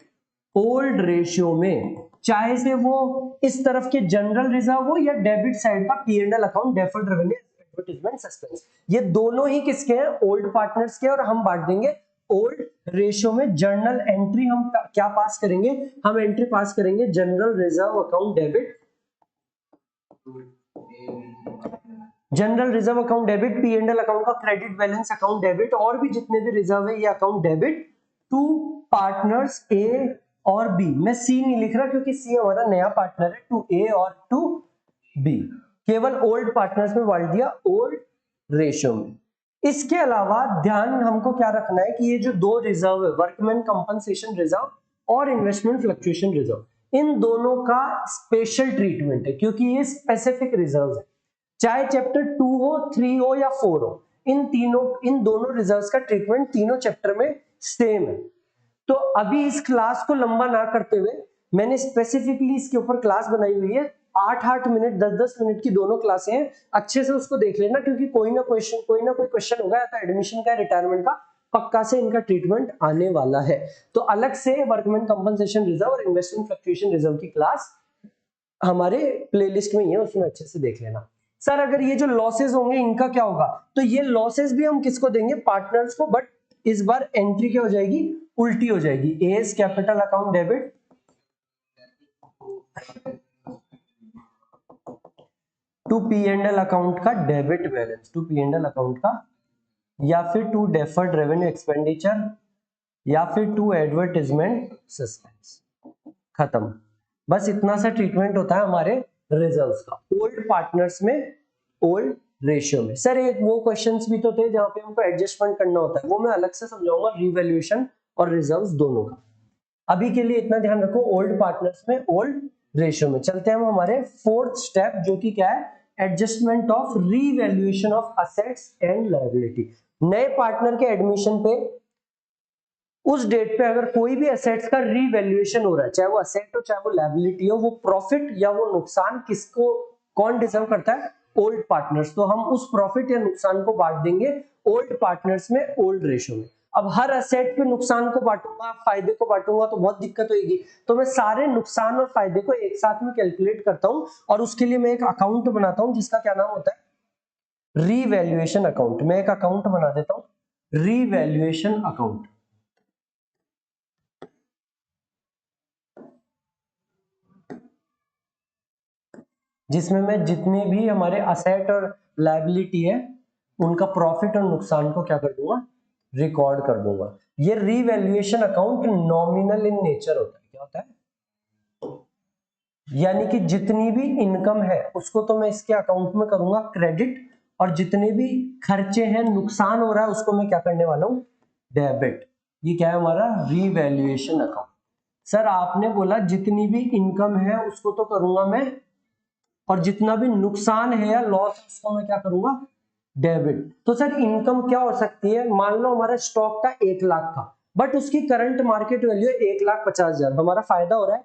ओल्ड रेशियो में। चाहे से वो इस तरफ के जनरल रिजर्व हो या डेबिट साइड का P&L account, deferred revenue, advertisement, suspense, ये दोनों ही किसके हैं? ओल्ड पार्टनर्स के। और हम बांट देंगे ओल्ड रेशियो में। जर्नल एंट्री हम क्या पास करेंगे? हम एंट्री पास करेंगे general reserve account debit, general reserve account debit, P&L account का क्रेडिट बैलेंस अकाउंट डेबिट, और भी जितने भी रिजर्व है ये account debit to partners A और बी। मैं सी नहीं लिख रहा क्योंकि सी हमारा नया पार्टनर है, टू ए और टू बी। केवल ओल्ड पार्टनर्स में बांट दिया ओल्ड रेशियो में। इसके अलावा ध्यान हमको क्या रखना है कि ये जो दो रिजर्व है, वर्कमैन कंपनसेशन रिजर्व और इन्वेस्टमेंट फ्लक्चुएशन रिजर्व, इन दोनों का स्पेशल ट्रीटमेंट है क्योंकि ये स्पेसिफिक रिजर्व है। चाहे चैप्टर 2 हो, 3 हो या 4 हो, इन दोनों रिजर्व्स का ट्रीटमेंट तीनों चैप्टर में सेम है। तो अभी इस क्लास को लंबा ना करते हुए मैंने स्पेसिफिकली इसके ऊपर क्लास बनाई हुई है। 8-8 मिनट, 10-10 मिनट की दोनों क्लासें हैं, अच्छे से उसको देख लेना क्योंकि कोई ना कोई क्वेश्चन होगा, या तो एडमिशन का, रिटायरमेंट का, पक्का से इनका ट्रीटमेंट आने वाला है। तो अलग से वर्कमैन कंपनसेशन रिजर्व और इन्वेस्टमेंट फ्लक्चुएशन रिजर्व की क्लास हमारे प्लेलिस्ट में ही है, उसमें अच्छे से देख लेना। सर अगर ये जो लॉसेस होंगे इनका क्या होगा? तो ये लॉसेस भी हम किसको देंगे? पार्टनर्स को। बट इस बार एंट्री क्या हो जाएगी? उल्टी हो जाएगी। A's capital account debit to P&L account का debit balance, to P&L account का, या फिर टू डेफर्ड रेवेन्यू एक्सपेंडिचर, या फिर टू एडवर्टाइजमेंट सस्पेंस। खत्म। बस इतना सा ट्रीटमेंट होता है हमारे रिजर्व्स का, ओल्ड पार्टनर्स में, ओल्ड रेशियो में। सर एक वो क्वेश्चंस भी तो थे जहां पे हमको एडजस्टमेंट करना होता है, वो मैं अलग से समझाऊंगा, रिवैल्यूएशन और रिजर्व्स दोनों का। अभी के लिए इतना ध्यान रखो, ओल्ड पार्टनर्स में, ओल्ड रेशियो में। चलते हैं हम हमारे फोर्थ स्टेप, जो कि क्या है? Adjustment of revaluation of assets and liability. नए पार्टनर के एडमिशन पे उस डेट पे अगर कोई भी असेट्स का रीवैल्यूएशन हो रहा है, चाहे वो असेट हो चाहे वो लायबिलिटी हो, वो प्रॉफिट या वो नुकसान किसको, कौन डिजर्व करता है? Old partners. तो हम उस प्रॉफिट या नुकसान को बांट देंगे ओल्ड पार्टनर्स में, ओल्ड रेशियो में। अब हर असेट पे नुकसान को बांटूंगा, फायदे को बांटूंगा तो बहुत दिक्कत होगी। तो मैं सारे नुकसान और फायदे को एक साथ में कैलकुलेट करता हूं, और उसके लिए मैं एक अकाउंट बनाता हूं जिसका क्या नाम होता है? Revaluation account. मैं एक अकाउंट बना देता हूं, रीवैल्यूएशन अकाउंट, जिसमें मैं जितने भी हमारे असेट और लायबिलिटी है उनका प्रॉफिट और नुकसान को क्या कर दूंगा? रिकॉर्ड कर दूंगा। ये revaluation account nominal in nature होता है। क्या होता है? यानी कि जितनी भी इनकम है उसको तो मैं इसके अकाउंट में करूंगा क्रेडिट, और जितने भी खर्चे हैं, नुकसान हो रहा है, उसको मैं क्या करने वाला हूं? डेबिट। ये क्या है हमारा? Revaluation account. सर आपने बोला जितनी भी इनकम है उसको तो करूंगा मैं, और जितना भी नुकसान है या लॉस उसको मैं क्या करूंगा? डेबिट। तो सर इनकम क्या हो सकती है? मान लो हमारा स्टॉक था 1 लाख का, बट उसकी करंट मार्केट वैल्यू है 1,50,000। हमारा फायदा हो रहा है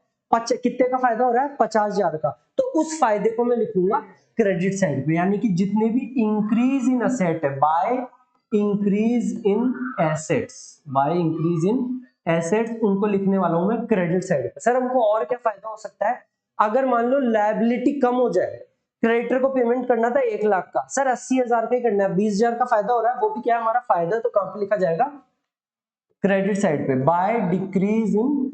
कितने का फायदा हो रहा है? 50,000 का। तो उस फायदे को मैं लिखूंगा क्रेडिट साइड पे। यानी कि जितने भी इंक्रीज इन असेट है, by increase in assets, by increase in assets, उनको लिखने वाला हूं मैं क्रेडिट साइड पे। सर हमको और क्या फायदा हो सकता है? अगर मान लो लायबिलिटी कम हो जाए, क्रेडिटर को पेमेंट करना था 1 लाख का, सर 80,000 का ही करना है, 20,000 का फायदा हो रहा है, वो भी क्या है हमारा फायदा, तो कहां पे लिखा जाएगा? क्रेडिट साइड पे। By decrease in,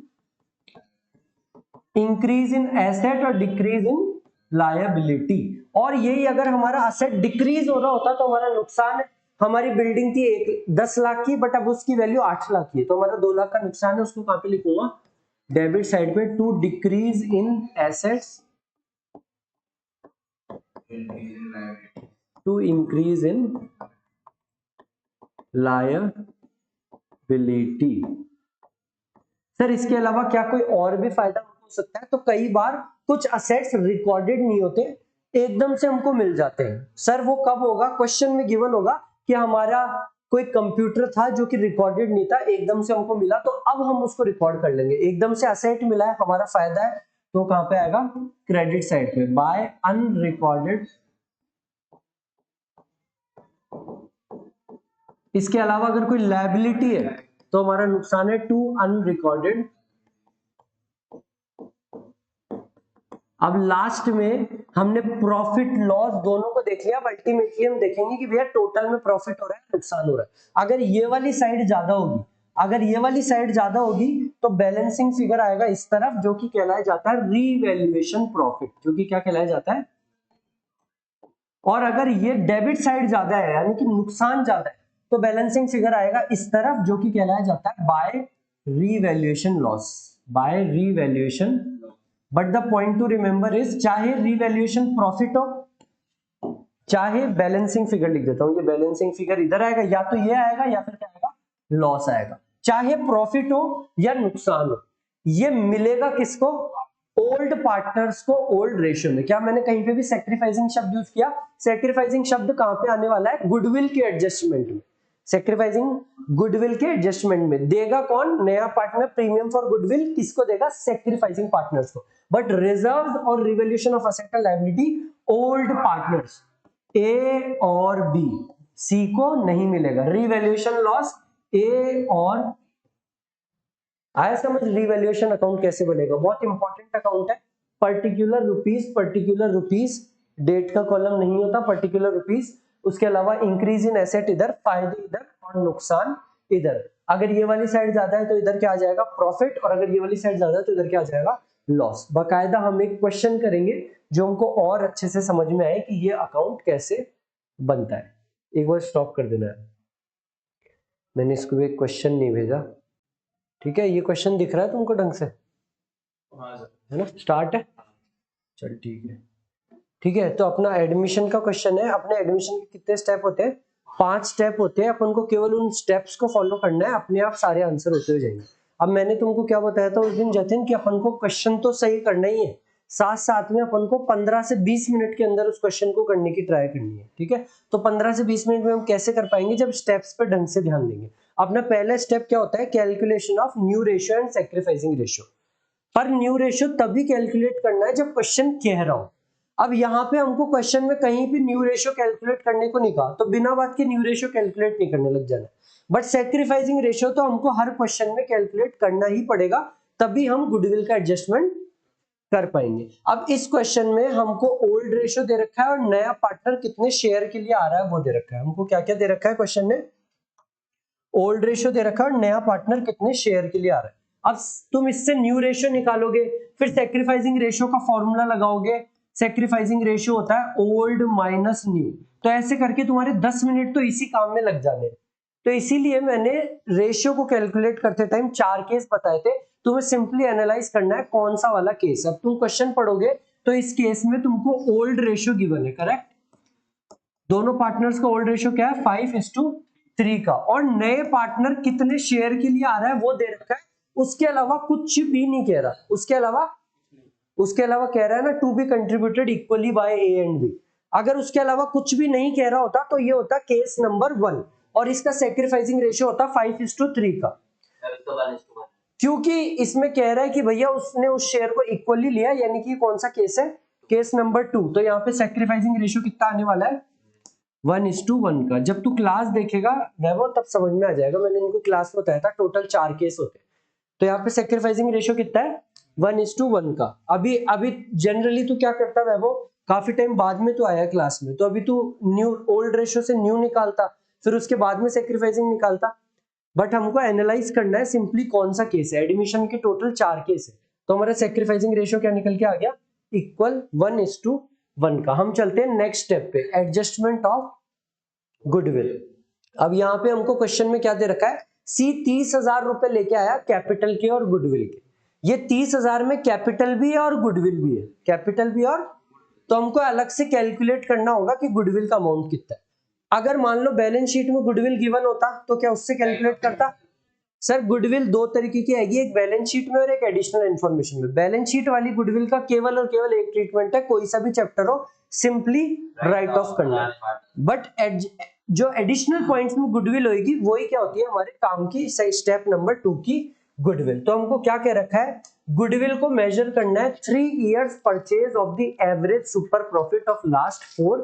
increase in asset और डिक्रीज इन लायबिलिटी। और यही अगर हमारा असेट डिक्रीज हो रहा होता तो हमारा नुकसान है। हमारी बिल्डिंग थी 10 लाख की, बट अब उसकी वैल्यू 8 लाख की है, तो हमारा 2 लाख का नुकसान है। उसको कहां पे लिखूंगा? डेबिट साइड पे। To decrease in assets to increase in liability. Sir इसके अलावा क्या कोई और भी फायदा हो सकता है? तो कई बार कुछ असेट्स रिकॉर्डेड नहीं होते, एकदम से हमको मिल जाते हैं। सर वो कब होगा? क्वेश्चन में गिवन होगा कि हमारा कोई कंप्यूटर था जो कि रिकॉर्डेड नहीं था, एकदम से हमको मिला, तो अब हम उसको रिकॉर्ड कर लेंगे। एकदम से असेट मिला है, हमारा फायदा है, तो कहां पे आएगा, क्रेडिट साइड पे, बाय अनरिकॉर्डेड। इसके अलावा अगर कोई लायबिलिटी है तो हमारा नुकसान है टू अनरिकॉर्डेड। अब लास्ट में हमने प्रॉफिट लॉस दोनों को देख लिया। अब अल्टीमेटली हम देखेंगे कि भैया टोटल में प्रॉफिट हो रहा है, नुकसान हो रहा है। अगर ये वाली साइड ज्यादा होगी, अगर ये वाली साइड ज्यादा होगी तो बैलेंसिंग फिगर आएगा इस तरफ, जो कि कहलाया जाता है रीवैल्यूएशन प्रॉफिट, जो कि क्या कहलाया जाता है। और अगर ये डेबिट साइड ज्यादा है, यानी कि नुकसान ज्यादा है, तो बैलेंसिंग फिगर आएगा इस तरफ, जो कि कहलाया जाता है by revaluation loss, by revaluation. But the point to remember is, चाहे रीवैल्यूएशन प्रॉफिट हो, चाहे बैलेंसिंग फिगर लिख देता हूं, ये बैलेंसिंग फिगर इधर आएगा, या तो ये आएगा या फिर क्या आएगा, लॉस आएगा। चाहे प्रॉफिट हो या नुकसान हो, ये मिलेगा किसको, ओल्ड पार्टनर्स को ओल्ड रेशियो में। क्या मैंने कहीं पे भी सैक्रिफाइसिंग शब्द यूज किया? सैक्रिफाइसिंग शब्द कहां पे आने वाला है, गुडविल के एडजस्टमेंट में। सैक्रिफाइसिंग गुडविल के एडजस्टमेंट में देगा कौन, नया पार्टनर। प्रीमियम फॉर गुडविल किसको देगा, सैक्रिफाइसिंग पार्टनर्स को। बट रिजर्व्स और revaluation of asset and liability old partners, A और बी, सी को नहीं मिलेगा। रिवैल्यूएशन लॉस ए और, आया समझ रिवैल्यूएशन अकाउंट कैसे बनेगा? बहुत इंपॉर्टेंट अकाउंट है। पर्टिकुलर रुपीस, डेट का कॉलम नहीं होता, पर्टिकुलर रुपीस। उसके अलावा इंक्रीज इन एसेट इधर, फायदे इधर और नुकसान इधर। अगर ये वाली साइड ज्यादा है तो इधर क्या आ जाएगा, प्रॉफिट, और अगर ये वाली साइड ज्यादा है तो इधर क्या आ जाएगा, लॉस। बाकायदा हम एक क्वेश्चन करेंगे जो हमको और अच्छे से समझ में आए कि ये अकाउंट कैसे बनता है। एक बार स्टॉप कर देना है, मैंने इसको एक क्वेश्चन नहीं भेजा, ठीक है? ये क्वेश्चन दिख रहा है तुमको ढंग से? हाँ सर, है ना, स्टार्ट है, चल ठीक है। ठीक है, तो अपना एडमिशन का क्वेश्चन है। अपने एडमिशन के कितने स्टेप होते हैं, 5 स्टेप होते हैं। अपन को केवल उन स्टेप्स को फॉलो करना है, अपने आप सारे आंसर होते हुए जाएंगे। अब मैंने तुमको क्या बताया था उस दिन जतिन, कि अपन को क्वेश्चन तो सही करना ही है, साथ साथ में अपन को 15 से 20 मिनट के अंदर उस क्वेश्चन को करने की ट्राई करनी है, ठीक है? तो 15 से 20 मिनट में हम कैसे कर पाएंगे, जब स्टेप्स पे ढंग से ध्यान देंगे। अपना पहला स्टेप क्या होता है, calculation of new ratio and sacrificing ratio. पर न्यू रेशियो तभी कैलकुलेट करना है जब क्वेश्चन कह रहा हो। अब यहाँ पे हमको क्वेश्चन में कहीं भी न्यू रेशियो कैलकुलेट करने को नहीं कहा, तो बिना बात के न्यू रेशियो कैलकुलेट नहीं करने लग जाना। बट सैक्रिफाइसिंग रेशियो तो हमको हर क्वेश्चन में कैलकुलेट करना ही पड़ेगा, तभी हम गुडविल का एडजस्टमेंट कर पाएंगे। अब इस क्वेश्चन में हमको ओल्ड रेशियो दे रखा है और नया पार्टनर कितने शेयर के लिए आ रहा है वो दे रखा है। हमको क्या क्या दे रखा है क्वेश्चन में, ओल्ड रेशियो दे रखा है और नया पार्टनर कितने शेयर के लिए आ रहा है। अब तुम इससे न्यू रेशियो निकालोगे, फिर सैक्रिफाइसिंग रेशियो का फॉर्मूला लगाओगे। सैक्रिफाइसिंग रेशियो होता है ओल्ड माइनस न्यू। तो ऐसे करके तुम्हारे 10 मिनट तो इसी काम में लग जाने। तो इसीलिए मैंने रेशियो को कैलकुलेट करते टाइम 4 केस बताए थे। तुम्हें सिंपली एनालाइज करना है कौन सा वाला केस। अब तुम क्वेश्चन पढ़ोगे तो इस केस में तुमको ओल्ड रेशियो गिवन है, करेक्ट? दोनों पार्टनर्स का ओल्ड रेशियो क्या है, 5:3 का, और नए पार्टनर कितने शेयर के लिए आ रहा है वो दे रखा है। उसके अलावा कुछ भी नहीं कह रहा, उसके अलावा कह रहा है ना, to be contributed equally by A and B. अगर उसके अलावा कुछ भी नहीं कह रहा होता तो ये होता केस नंबर 1, और इसका सैक्रिफाइसिंग रेशियो होता 5:3 का। क्योंकि इसमें कह रहा है कि भैया उसने उस शेयर को इक्वली लिया, यानी कि कौन सा केस है, केस नंबर 2। तो यहाँ पे सैक्रिफाइसिंग रेशियो कितना आने वाला है, 1:1 का। जब तू क्लास देखेगा वैभव तब समझ में आ जाएगा, मैंने इनको क्लास में बताया था टोटल 4 केस होते हैं। तो यहाँ पे सैक्रिफाइसिंग रेशियो कितना है, 1:1 का। अभी जनरली तू क्या करता है वैभव, काफी टाइम बाद में तू आया क्लास में, तो अभी तू न्यू ओल्ड रेशियो से न्यू निकालता, फिर उसके बाद में सैक्रिफाइसिंग निकालता। बट हमको एनालाइज करना है सिंपली कौन सा केस है। एडमिशन के टोटल 4 केस है, तो हमारा सैक्रिफाइसिंग रेशियो क्या निकल के आ गया, इक्वल 1:1 का। हम चलते हैं नेक्स्ट स्टेप पे, एडजस्टमेंट ऑफ गुडविल। अब यहाँ पे हमको क्वेश्चन में क्या दे रखा है, सी 30,000 रुपए लेके आया कैपिटल के और गुडविल के। ये 30,000 में कैपिटल भी है और गुडविल भी है, कैपिटल भी और, तो हमको अलग से कैलकुलेट करना होगा कि गुडविल का अमाउंट कितना है। अगर मान लो बैलेंस शीट में गुडविल गिवन होता तो क्या उससे कैलकुलेट करता? सर गुडविल 2 तरीके की आएगी, एक बैलेंस शीट में और एक एडिशनल इन्फॉर्मेशन में। बैलेंस शीट वाली गुडविल का केवल और केवल एक ट्रीटमेंट है, कोई सा भी चैप्टर हो सिंपली राइट ऑफ करना है। बट जो एडिशनल पॉइंट्स में गुडविल होगी वही क्या होती है हमारे काम की स्टेप नंबर 2 की गुडविल। तो हमको क्या कह रखा है, गुडविल को मेजर करना है 3 years purchase of the average super profit of last 4।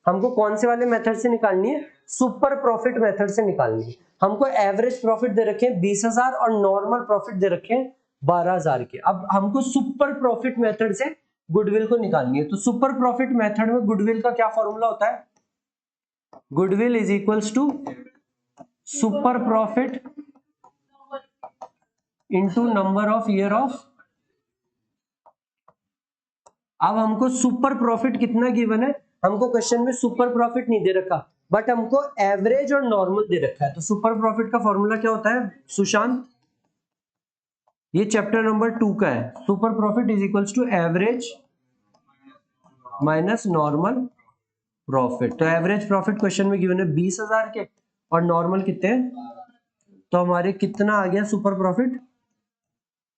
हमको कौन से वाले मेथड से निकालनी है, सुपर प्रॉफिट मेथड से निकालनी है। हमको एवरेज प्रॉफिट दे रखे हैं 20,000 और नॉर्मल प्रॉफिट दे रखे हैं 12,000 के। अब हमको सुपर प्रॉफिट मेथड से गुडविल को निकालनी है। तो सुपर प्रॉफिट मेथड में गुडविल का क्या फॉर्मूला होता है, goodwill is equals to super profit into number of year of. अब हमको सुपर प्रॉफिट कितना गिवन है, हमको क्वेश्चन में सुपर प्रॉफिट नहीं दे रखा बट हमको एवरेज और नॉर्मल दे रखा है। तो सुपर प्रॉफिट का फॉर्मूला क्या होता है सुशांत, ये चैप्टर नंबर 2 का है। Super profit is equals to average minus normal profit. तो एवरेज प्रॉफिट क्वेश्चन में गिवन है 20,000 के और नॉर्मल कितने हैं, तो हमारे कितना आ गया सुपर प्रॉफिट,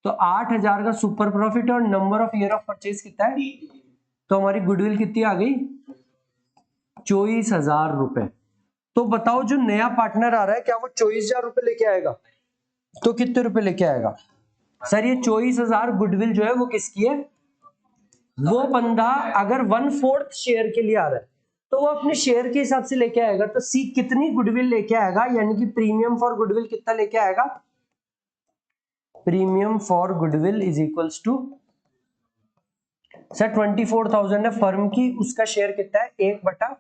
तो 8,000 का सुपर प्रॉफिट और number of year of purchase कितना है, तो हमारी गुडविल कितनी आ गई 24,000 रुपए। तो बताओ जो नया पार्टनर आ रहा है क्या वो 24,000 रुपए लेके आएगा, तो कितने रुपए लेके आएगा सर, ये 24,000 गुडविल जो है वो किसकी है, वो बंदा अगर 1/4 शेयर के लिए आ रहा है तो वो अपने शेयर के हिसाब से लेके आएगा। तो सी कितनी गुडविल लेके आएगा, यानी कि प्रीमियम फॉर गुडविल कितना लेके आएगा, premium for goodwill is equals to sir 24,000 है फर्म की, उसका शेयर कितना है 1/,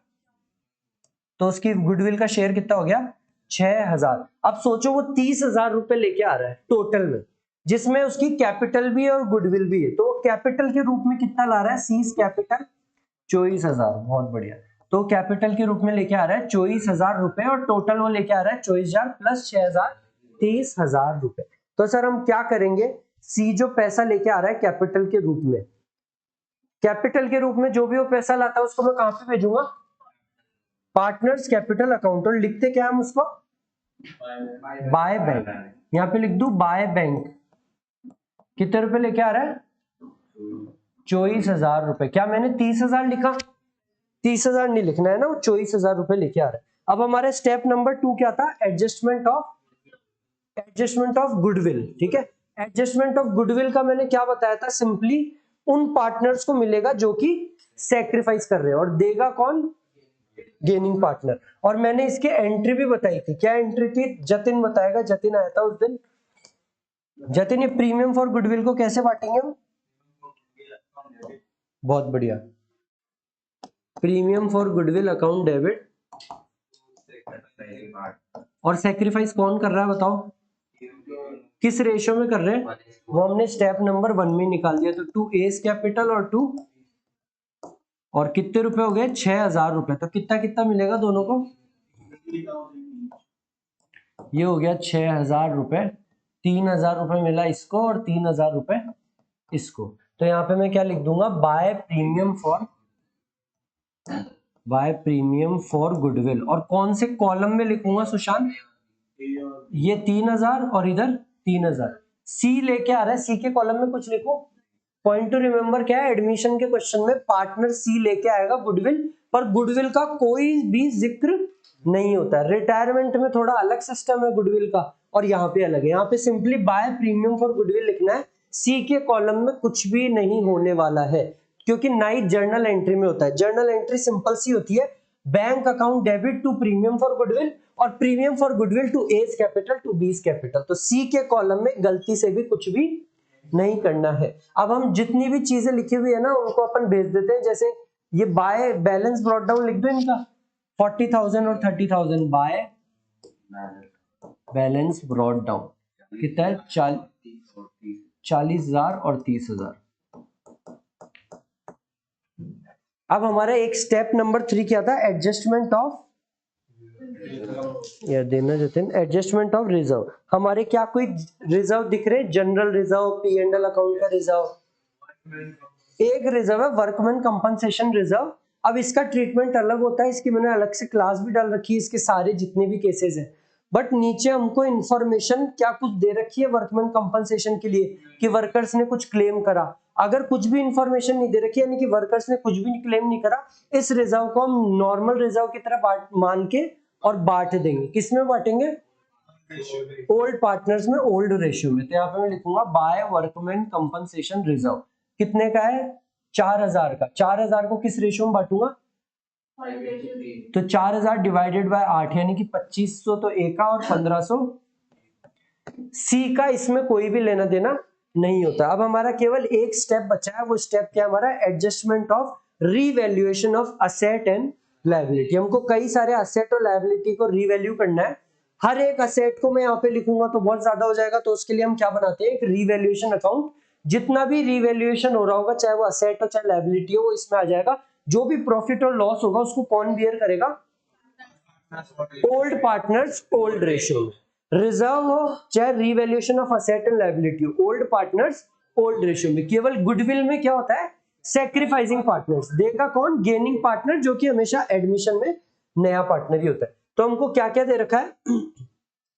तो उसकी गुडविल का शेयर कितना हो गया 6,000। अब सोचो वो 30,000 रुपए लेके आ रहा है टोटल में, जिसमें उसकी कैपिटल भी है और गुडविल भी है। तो वो कैपिटल के रूप में कितना ला रहा है, सीज कैपिटल 24,000, बहुत बढ़िया। तो कैपिटल के रूप में लेके आ रहा है 24,000 रुपए और टोटल वो लेके आ रहा है 24,000 प्लस 6,000 30,000 रुपए। तो सर हम क्या करेंगे, सी जो पैसा लेके आ रहा है कैपिटल के रूप में, कैपिटल के रूप में जो भी वो पैसा लाता है उसको मैं कहां पे भेजूंगा, पार्टनर्स कैपिटल अकाउंट। और लिखते क्या हम उसको, बाय बैंक। यहां पे लिख दू बाय बैंक, कितने रुपए लेके आ रहा है 24,000 रुपए। क्या मैंने 30,000 लिखा, 30,000 नहीं लिखना है ना, वो 24,000 रुपए लेके आ रहा है। अब हमारे स्टेप नंबर 2 क्या था, एडजस्टमेंट ऑफ गुडविल। ठीक है, एडजस्टमेंट ऑफ गुडविल का मैंने क्या बताया था, सिंपली उन पार्टनर्स को मिलेगा जो कि सैक्रिफाइस कर रहे हैं, और देगा कौन, गेनिंग पार्टनर। और मैंने इसके एंट्री भी बताई थी, क्या एंट्री थी, जतिन बताएगा, जतिन आया था उस दिन। जतिन ये प्रीमियम फॉर गुडविल को कैसे बांटेंगे हम, बहुत बढ़िया, premium for goodwill account debit, और सैक्रिफाइस कौन कर रहा है बताओ, किस रेशियो में कर रहे हैं, वो हमने स्टेप नंबर 1 में निकाल दिया। तो 2 एस कैपिटल और 2, और कितने रुपए हो गए 6,000 रुपए। तो कितना कितना मिलेगा दोनों को, ये हो गया 6,000 रुपए, 3,000 रुपए मिला इसको और 3,000 रुपए इसको। तो यहाँ पे मैं क्या लिख दूंगा, बाय प्रीमियम फॉर गुडविल। और कौन से कॉलम में लिखूंगा सुशांत, ये 3,000 और इधर 3,000। सी लेके आ रहा है, सी के कॉलम में कुछ लिखो। पॉइंट टू रिमेंबर क्या है, एडमिशन के क्वेश्चन में पार्टनर सी लेके आएगा गुडविल, पर गुडविल का कोई भी जिक्र नहीं होता है। रिटायरमेंट में थोड़ा अलग सिस्टम है गुडविल का, और यहाँ पे अलग है। यहाँ पे simply by premium for goodwill लिखना है, सी के कॉलम में कुछ भी नहीं होने वाला है, क्योंकि नाइट जर्नल एंट्री में होता है। जर्नल एंट्री सिंपल सी होती है, bank account debit to premium for goodwill और premium for goodwill to A's capital to B's capital. तो सी के कॉलम में गलती से भी कुछ भी नहीं करना है। अब हम जितनी भी चीजें लिखी हुई है ना उनको अपन भेज देते हैं। जैसे ये बाय बैलेंस ब्रॉट डाउन लिख दो इनका, 40,000 और 30,000, बाय बैलेंस ब्रॉट डाउन कितना है 40,000 और 30,000। अब हमारा एक स्टेप नंबर 3 क्या था, एडजस्टमेंट ऑफ, या देना जतिन, एडजस्टमेंट ऑफ रिजर्व। हमारे क्या कोई रिजर्व दिख रहे, जनरल रिजर्व, P&L अकाउंट का रिजर्व, एक रिजर्व है वर्कमैन कंपनसेशन रिजर्व। अब इसका ट्रीटमेंट अलग होता है, इसकी मैंने अलग से क्लास भी डाल रखी है, इसके सारे जितने भी केसेस हैं। बट नीचे हमको इंफॉर्मेशन क्या कुछ दे रखी है वर्कमैन कंपनसेशन के लिए, कि वर्कर्स ने कुछ क्लेम करा, अगर कुछ भी इंफॉर्मेशन नहीं दे रखी, यानी कि वर्कर्स ने कुछ भी क्लेम नहीं करा, इस रिजर्व को हम नॉर्मल रिजर्व की तरह मान के और बांट देंगे। किसमें बांटेंगे? ओल्ड पार्टनर्स में, ओल्ड रेशियो में। तो यहाँ पे मैं लिखूंगा बाय वर्कमैन कंपनसेशन रिजर्व कितने का है? 4000 का। 4000 को किस रेशियो में बांटूंगा? तो 4000 डिवाइडेड बाय 8 यानी कि 2500 तो ए का और 1500 सी का। इसमें कोई भी लेना देना नहीं होता। अब हमारा केवल एक स्टेप बचा है, वो स्टेप क्या हमारा? Adjustment of revaluation of asset and liability. हमको कई सारे असेट और लायबिलिटी को रीवैल्यू करना है। हर एक असेट को मैं यहाँ पे लिखूंगा तो बहुत ज्यादा हो जाएगा, तो उसके लिए हम क्या बनाते हैं? एक रीवैल्यूएशन अकाउंट। जितना भी रीवैल्यूएशन हो रहा होगा, चाहे वो असेट हो चाहे लायबिलिटी हो, वो इसमें आ जाएगा। जो भी प्रॉफिट और लॉस होगा उसको कौन बियर करेगा? ओल्ड पार्टनर्स ओल्ड रेशियो में। रिजर्व हो चाहे revaluation of asset and liability हो, ओल्ड पार्टनर्स ओल्ड रेशियो में। केवल गुडविल में क्या होता है? सैक्रिफाइसिंग पार्टनर्स देगा कौन? गेनिंग पार्टनर, जो कि हमेशा एडमिशन में नया पार्टनर ही होता है। तो हमको क्या क्या दे रखा है?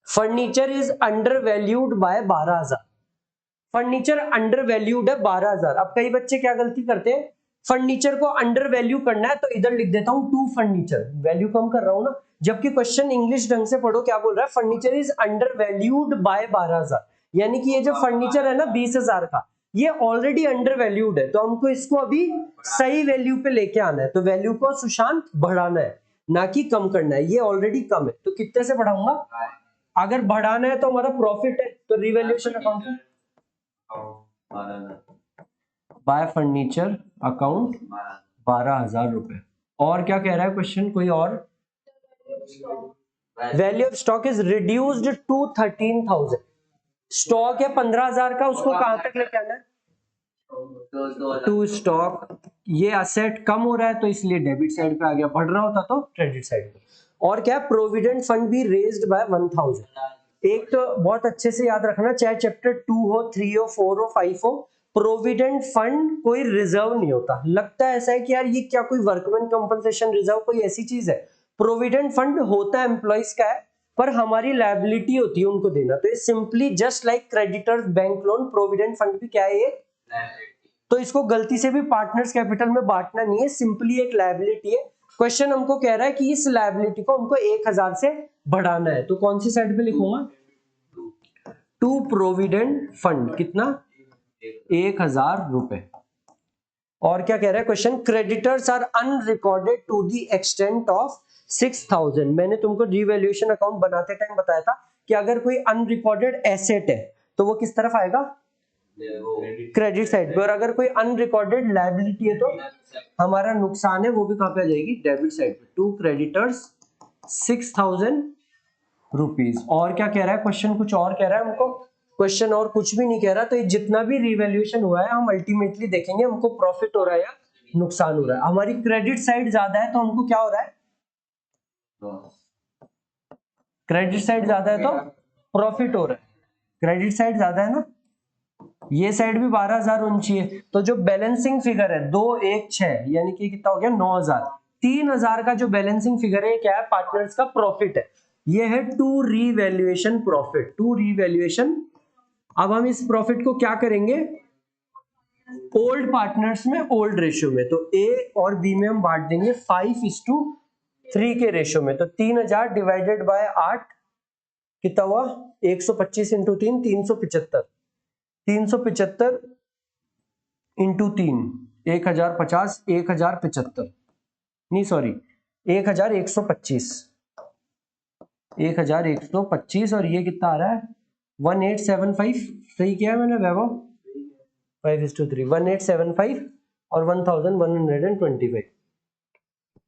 Furniture is under valued bye 12000। Furniture under valued है 12000। अब कई बच्चे क्या गलती करते हैं? फर्नीचर को अंडर वैल्यू करना है तो इधर लिख देता हूं टू फर्नीचर, वैल्यू कम कर रहा हूं ना। जबकि क्वेश्चन इंग्लिश ढंग से पढ़ो, क्या बोल रहा है? Furniture is under valued bye 12000, यानी कि ये जो फर्नीचर है ना 20000 का, ये ऑलरेडी अंडर वैल्यूड है। तो हमको इसको अभी सही वैल्यू पे लेके आना है। तो वैल्यू को सुशांत बढ़ाना है, ना कि कम करना है। ये ऑलरेडी कम है, तो कितने से बढ़ाऊंगा? अगर बढ़ाना है तो हमारा प्रॉफिट है, तो revaluation account by furniture account 12000 रुपए। और क्या कह रहा है क्वेश्चन? कोई और? Value of stock is reduced to 13000। Stock है 15000 का, उसको कहां तक लेके आना है? To stock. ये असेट कम हो रहा है तो इसलिए डेबिट साइड पे आ गया, बढ़ रहा होता तो क्रेडिट साइड पे। और क्या? प्रोविडेंट फंड भी रेज्ड बाय 1000। एक तो बहुत अच्छे से याद रखना, चाहे चैप्टर 2 हो, 3 हो, 4 हो, 5 हो, प्रोविडेंट फंड कोई रिजर्व नहीं होता। लगता है ऐसा है कि यार ये क्या कोई वर्कमैन कंपनसेशन रिजर्व कोई ऐसी चीज है? प्रोविडेंट फंड होता है एम्प्लॉइज का है, पर हमारी लायबिलिटी होती है उनको देना। तो ये simply just like creditors, bank loan, provident fund भी क्या है? ये तो इसको गलती से भी पार्टनर्स कैपिटल में बांटना नहीं है, सिंपली एक लायबिलिटी है। क्वेश्चन हमको कह रहा है कि इस लायबिलिटी को हमको 1000 से बढ़ाना है, तो कौन सी साइड पे लिखूंगा? टू प्रोविडेंट फंड कितना? 1000 रुपए। और क्या कह रहा है question? Creditors are unrecorded to the extent of 6000। मैंने तुमको रिवैल्यूएशन अकाउंट बनाते टाइम बताया था कि अगर कोई अनरिकॉर्डेड एसेट है तो वो किस तरफ आएगा? क्रेडिट साइड पे। और अगर कोई अनरिकॉर्डेड लायबिलिटी है तो हमारा नुकसान है, वो भी कहां पे आ जाएगी? डेबिट साइड पे। To creditors 6000 rupees. और क्या कह रहा है क्वेश्चन? कुछ और कह रहा है हमको? क्वेश्चन और कुछ भी नहीं कह रहा। तो ये जितना भी रिवैल्यूएशन हुआ है हम अल्टीमेटली देखेंगे हमको प्रॉफिट हो रहा है या नुकसान हो रहा है। हमारी क्रेडिट साइड ज्यादा है तो हमको क्या हो रहा है? क्रेडिट साइड ज्यादा है तो प्रॉफिट हो रहा है। क्रेडिट साइड ज्यादा है ना, ये साइड भी 12000 होनी चाहिए। तो जो बैलेंसिंग फिगर है 216, यानी कि कितना हो गया? 9000। 3000 का जो बैलेंसिंग फिगर है क्या है? पार्टनर्स का प्रॉफिट है। ये है to revaluation profit, to revaluation. अब हम इस प्रॉफिट को क्या करेंगे? ओल्ड पार्टनर्स में ओल्ड रेशियो में। तो ए और बी में हम बांट देंगे 5:3 के रेशियो में। तो 3000 डिवाइडेड बाय 8 कितना हुआ? 125 इंटू 3 375। 375 इंटू 3 1050, 1075 नहीं सॉरी 1125, 1125। और ये कितना आ रहा है? 1875। सही किया है मैंने वैभव? 5:3 1875 और 1125।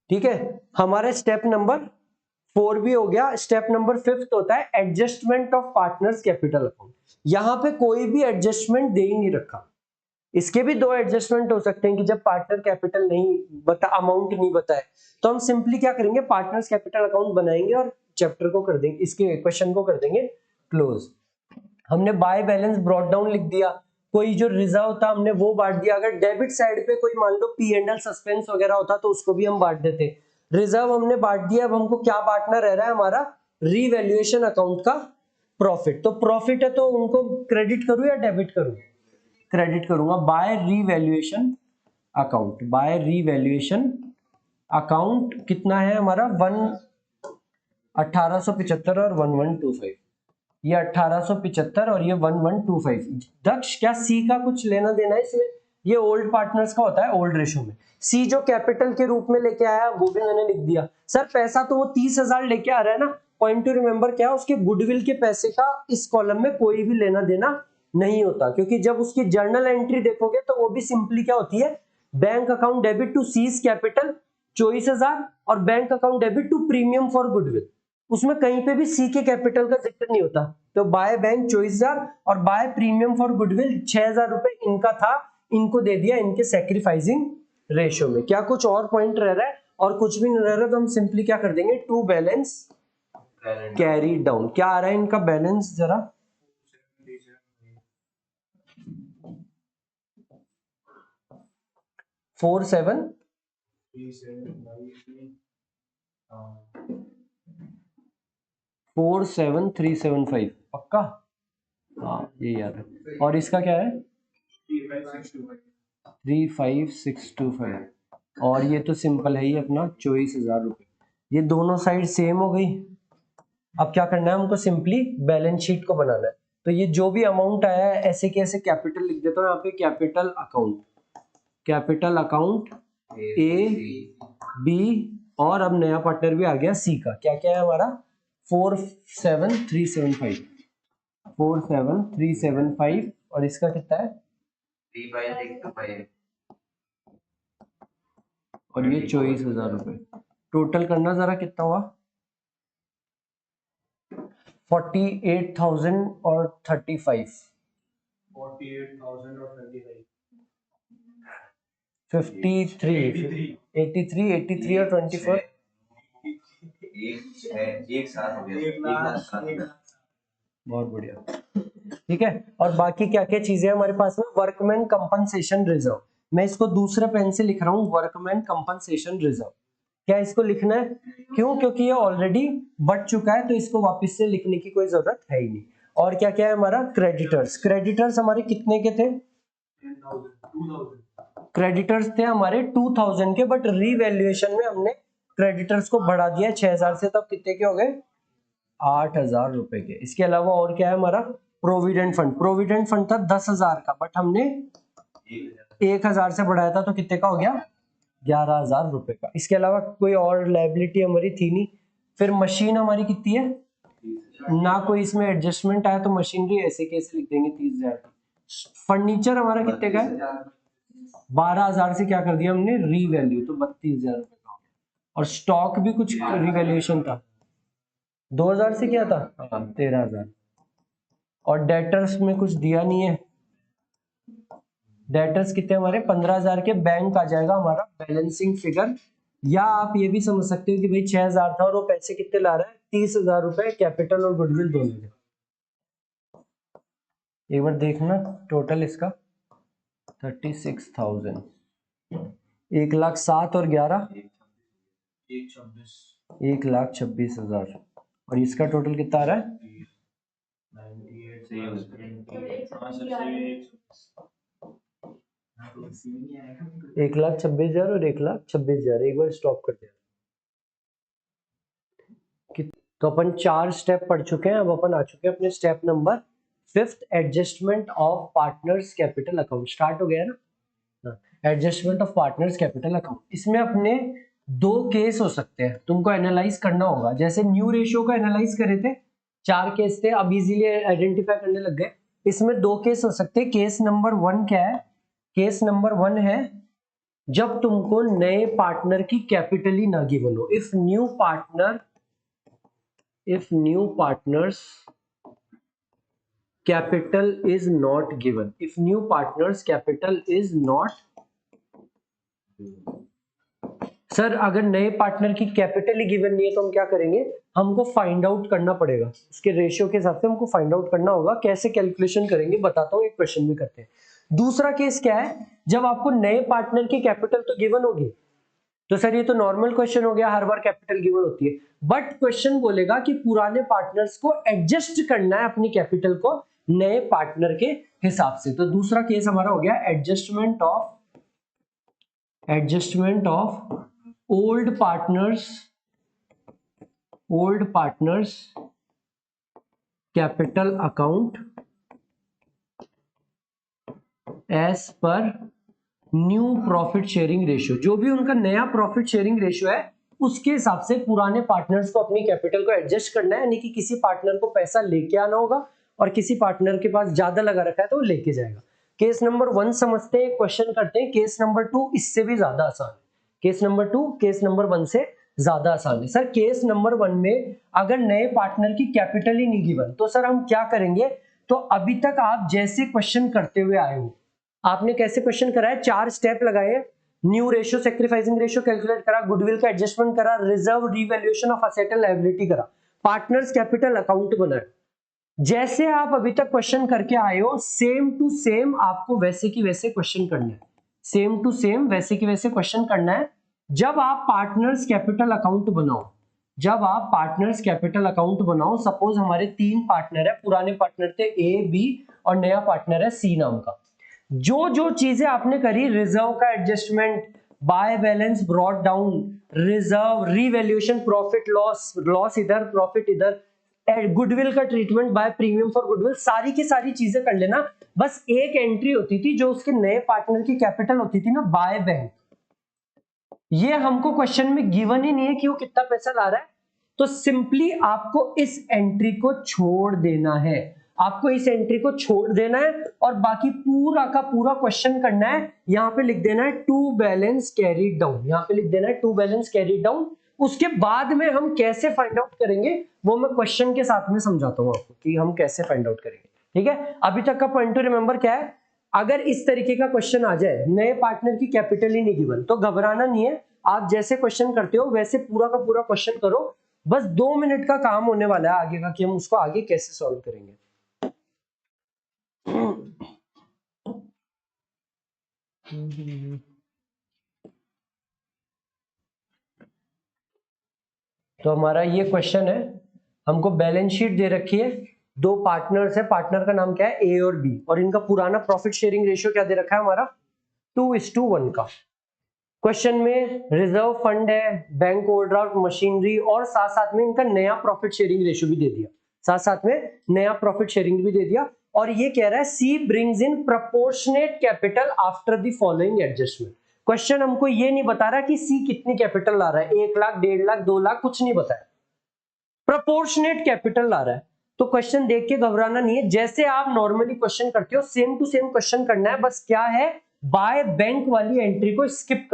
ठीक है, हमारे स्टेप नंबर 4 भी हो गया। स्टेप नंबर 5 होता है adjustment of partners capital account. यहां पे कोई भी एडजस्टमेंट दे ही नहीं रखा। इसके भी दो एडजस्टमेंट हो सकते हैं कि जब पार्टनर कैपिटल नहीं बता, अमाउंट नहीं बताए, तो हम सिंपली क्या करेंगे? पार्टनर्स कैपिटल अकाउंट बनाएंगे और चैप्टर को कर देंगे, इसके क्वेश्चन को कर देंगे क्लोज। हमने बाय बैलेंस ब्रॉट डाउन लिख दिया, कोई जो रिजर्व था हमने वो बांट दिया। अगर डेबिट साइड पे कोई मान लो P&L सस्पेंस वगैरह होता तो उसको भी हम बांट देते। रिजर्व हमने बांट दिया। अब हमको क्या बांटना रह रहा है? हमारा रीवैल्यूएशन अकाउंट का प्रॉफिट। तो प्रॉफिट है तो उनको क्रेडिट करूं या डेबिट करूं? क्रेडिट करूंगा by revaluation account. By revaluation account कितना है हमारा 1875 और 1125, ये 1875 और ये 1125। दक्ष क्या सी का कुछ लेना देना है इसमें? ये ओल्ड पार्टनर्स का होता है ओल्ड रेशो में। सी जो कैपिटल के रूप में लेके आया वो भी मैंने लिख दिया। सर पैसा तो वो 30,000 लेके आ रहा है ना, पॉइंट टू रिमेंबर क्या है, उसके गुडविल के पैसे का इस कॉलम में कोई भी लेना देना नहीं होता, क्योंकि जब उसकी जर्नल एंट्री देखोगे तो वो भी सिंपली क्या होती है, bank account debit to C's capital 24,000 और bank account debit to premium for goodwill, उसमें कहीं पे भी सी के कैपिटल का जिक्र नहीं होता। तो बाय बैंक 24,000 और बाय प्रीमियम फॉर गुडविल 6,000 रुपए इनका था, इनको दे दिया इनके सैक्रिफाइसिंग रेशियो में। क्या कुछ और पॉइंट रह रहा है? और कुछ भी नहीं रह रहा तो हम सिंपली क्या कर देंगे, टू बैलेंस कैरी डाउन। क्या आ रहा है इनका बैलेंस जरा, फोर सेवन 47375 पक्का, हाँ ये याद है। और इसका क्या है 35625 और ये तो सिंपल है ही अपना 24,000 रुपए। ये दोनों साइड सेम हो गई। अब क्या करना है हमको, सिंपली बैलेंस शीट को बनाना है। तो ये जो भी अमाउंट आया है ऐसे के ऐसे कैपिटल लिख देता हूँ यहाँ पे, कैपिटल अकाउंट ए बी और अब नया पार्टनर भी आ गया सी का। क्या क्या है हमारा 47375 और इसका कितना है 35625 और ये 24,000 रुपए। टोटल करना जरा कितना हुआ 48,000 और 35 53 83 और 24 एक साथ हो गया। बहुत बढ़िया, ठीक है। और बाकी क्या क्या चीजें हमारे पास में, वर्कमैन कंपनसेशन रिजर्व, मैं इसको दूसरे पेन से लिख रहा हूँ, वर्कमैन कंपनसेशन रिजर्व। क्या इसको लिखना है, क्यों, क्योंकि ये ऑलरेडी बढ़ चुका है तो इसको वापस से लिखने की कोई जरूरत है ही नहीं। और क्या क्या है हमारा क्रेडिटर्स हमारे कितने के थे, क्रेडिटर्स थे हमारे 2000 के, बट रीवैल्यूएशन में हमने क्रेडिटर्स को बढ़ा दिया 6,000 से, तब कितने के हो गए 8,000 रुपए के। इसके अलावा और क्या है हमारा, प्रोविडेंट फंड था 10,000 का, बट हमने 1,000 से बढ़ाया था तो कितने का हो गया 11,000 रुपए का। इसके अलावा कोई और लायबिलिटी हमारी थी नहीं। फिर मशीन हमारी कितनी है ना, कोई इसमें एडजस्टमेंट आया तो मशीनरी ऐसे कैसे लिख देंगे 30,000। फर्नीचर हमारा कितने का है 12,000 से क्या कर दिया हमने रीवैल्यू, तो 32,000 रुपए का हो गया। और स्टॉक भी कुछ रिवैल्यूएशन था 2,000 से क्या था 13,000। और डेटर्स में कुछ दिया नहीं है, डेटर्स कितने हमारे 15,000 के, बैंक आ जाएगा हमारा बैलेंसिंग फिगर। या आप ये भी समझ सकते हो कि भाई 6,000 था और वो पैसे कितने ला रहा है 30,000 रुपए, कैपिटल और गुडविल दोनों में। एक बार देखना टोटल इसका 36,000, 1,07,000 और 11 1,26,000 और इसका टोटल कितना आ रहा है 1,26,000 और 1,26,000। एक बार स्टॉप कर दिया। तो अपन 4 स्टेप पढ़ चुके हैं, अब अपन आ चुके हैं अपने step number 5, adjustment of partners capital account. Start हो गया ना, adjustment of partners capital account. इसमें अपने 2 केस हो सकते हैं, तुमको एनालाइज करना होगा। जैसे न्यू रेशियो को एनालाइज करे थे 4 केस थे, अब इजीली आइडेंटिफाई करने लग गए। इसमें 2 केस हो सकते हैं। केस नंबर 1 क्या है, केस नंबर 1 है जब तुमको नए पार्टनर की कैपिटल ही ना गिवन हो। If new partners capital is not given, if new partners capital is not, sir अगर नए पार्टनर की कैपिटल ही गिवन नहीं है तो हम क्या करेंगे, हमको फाइंड आउट करना पड़ेगा, उसके रेशियो के हिसाब से हमको फाइंड आउट करना होगा। कैसे कैलकुलेशन करेंगे बताता हूँ, एक क्वेश्चन भी करते हैं। दूसरा केस क्या है, जब आपको नए पार्टनर की कैपिटल तो गिवन होगी, तो सर ये तो नॉर्मल क्वेश्चन हो गया, हर बार कैपिटल गिवन होती है। बट क्वेश्चन बोलेगा कि पुराने पार्टनर्स को एडजस्ट करना है अपनी कैपिटल को नए पार्टनर के हिसाब से। तो दूसरा केस हमारा हो गया adjustment of old partners capital account as per new profit sharing ratio. जो भी उनका नया प्रॉफिट शेयरिंग रेशियो है उसके हिसाब से पुराने पार्टनर्स को अपनी कैपिटल को एडजस्ट करना है, यानी कि किसी पार्टनर को पैसा लेके आना होगा और किसी पार्टनर के पास ज्यादा लगा रखा है तो वो लेके जाएगा। केस नंबर 1 समझते हैं, क्वेश्चन करते हैं। केस नंबर 2 इससे भी ज्यादा आसान है। केस नंबर 2 केस नंबर 1 से ज्यादा आसान है। सर केस नंबर 1 में अगर नए पार्टनर की कैपिटल ही नहीं गिवन तो सर हम क्या करेंगे? तो अभी तक आप जैसे क्वेश्चन करते हुए आए हो, आपने कैसे क्वेश्चन करा है? 4 स्टेप लगाए हैं, new ratio, sacrificing ratio calculate करा, गुडविल का एडजस्टमेंट करा, reserve, revaluation of asset and liability करा, पार्टनर्स कैपिटल अकाउंट बनाया। जैसे आप अभी तक क्वेश्चन करके आए हो सेम टू सेम आपको वैसे की वैसे क्वेश्चन करना है, सेम टू सेम वैसे की वैसे क्वेश्चन करना है। जब आप पार्टनर्स कैपिटल अकाउंट बनाओ, सपोज हमारे 3 पार्टनर है, पुराने पार्टनर थे ए, बी और नया पार्टनर है सी नाम का। जो जो चीजें आपने करी, रिजर्व का adjustment, by balance brought down, reserve, revaluation, profit loss इधर, प्रॉफिट इधर, गुडविल का treatment bye premium for goodwill, सारी की सारी चीजें कर लेना। बस एक एंट्री होती थी जो उसके नए पार्टनर की कैपिटल होती थी ना, बाय बैंक। ये हमको क्वेश्चन में गिवन ही नहीं है कि वो कितना पैसा ला रहा है, तो सिंपली आपको इस एंट्री को छोड़ देना है, और बाकी पूरा का पूरा क्वेश्चन करना है। यहां पे लिख देना है टू बैलेंस कैरीड डाउन, उसके बाद में हम कैसे फाइंड आउट करेंगे वो मैं क्वेश्चन के साथ में समझाता हूं आपको कि हम कैसे फाइंड आउट करेंगे। ठीक है, अभी तक का पॉइंट टू रिमेंबर क्या है? अगर इस तरीके का क्वेश्चन आ जाए, नए पार्टनर की कैपिटल ही नहीं गिवन, तो घबराना नहीं है। आप जैसे क्वेश्चन करते हो वैसे पूरा का पूरा क्वेश्चन करो। बस 2 मिनट का काम होने वाला है आगे का कि हम उसको आगे कैसे सॉल्व करेंगे। तो हमारा ये क्वेश्चन है, हमको बैलेंस शीट दे रखी है, 2 पार्टनर्स है, पार्टनर का नाम क्या है ए और बी, और इनका पुराना प्रॉफिट शेयरिंग रेशियो क्या दे रखा है हमारा 2:1 का। क्वेश्चन में रिजर्व फंड है, बैंक ओवरड्राफ्ट, मशीनरी, और साथ साथ में इनका नया प्रॉफिट शेयरिंग रेशियो भी दे दिया, और ये कह रहा है C brings in proportionate capital after the following adjustment. Question हमको ये नहीं बता रहा कि सी कितनी कैपिटल ला रहा है, 1 लाख, 1.5 लाख, 2 लाख, कुछ नहीं बताया, प्रोपोर्शनेट कैपिटल ला रहा है। तो क्वेश्चन देख के घबराना नहीं है, जैसे आप नॉर्मली क्वेश्चन करते हो सेम टू सेम क्वेश्चन करना है। बस क्या है, बाय बैंक वाली एंट्री को स्किप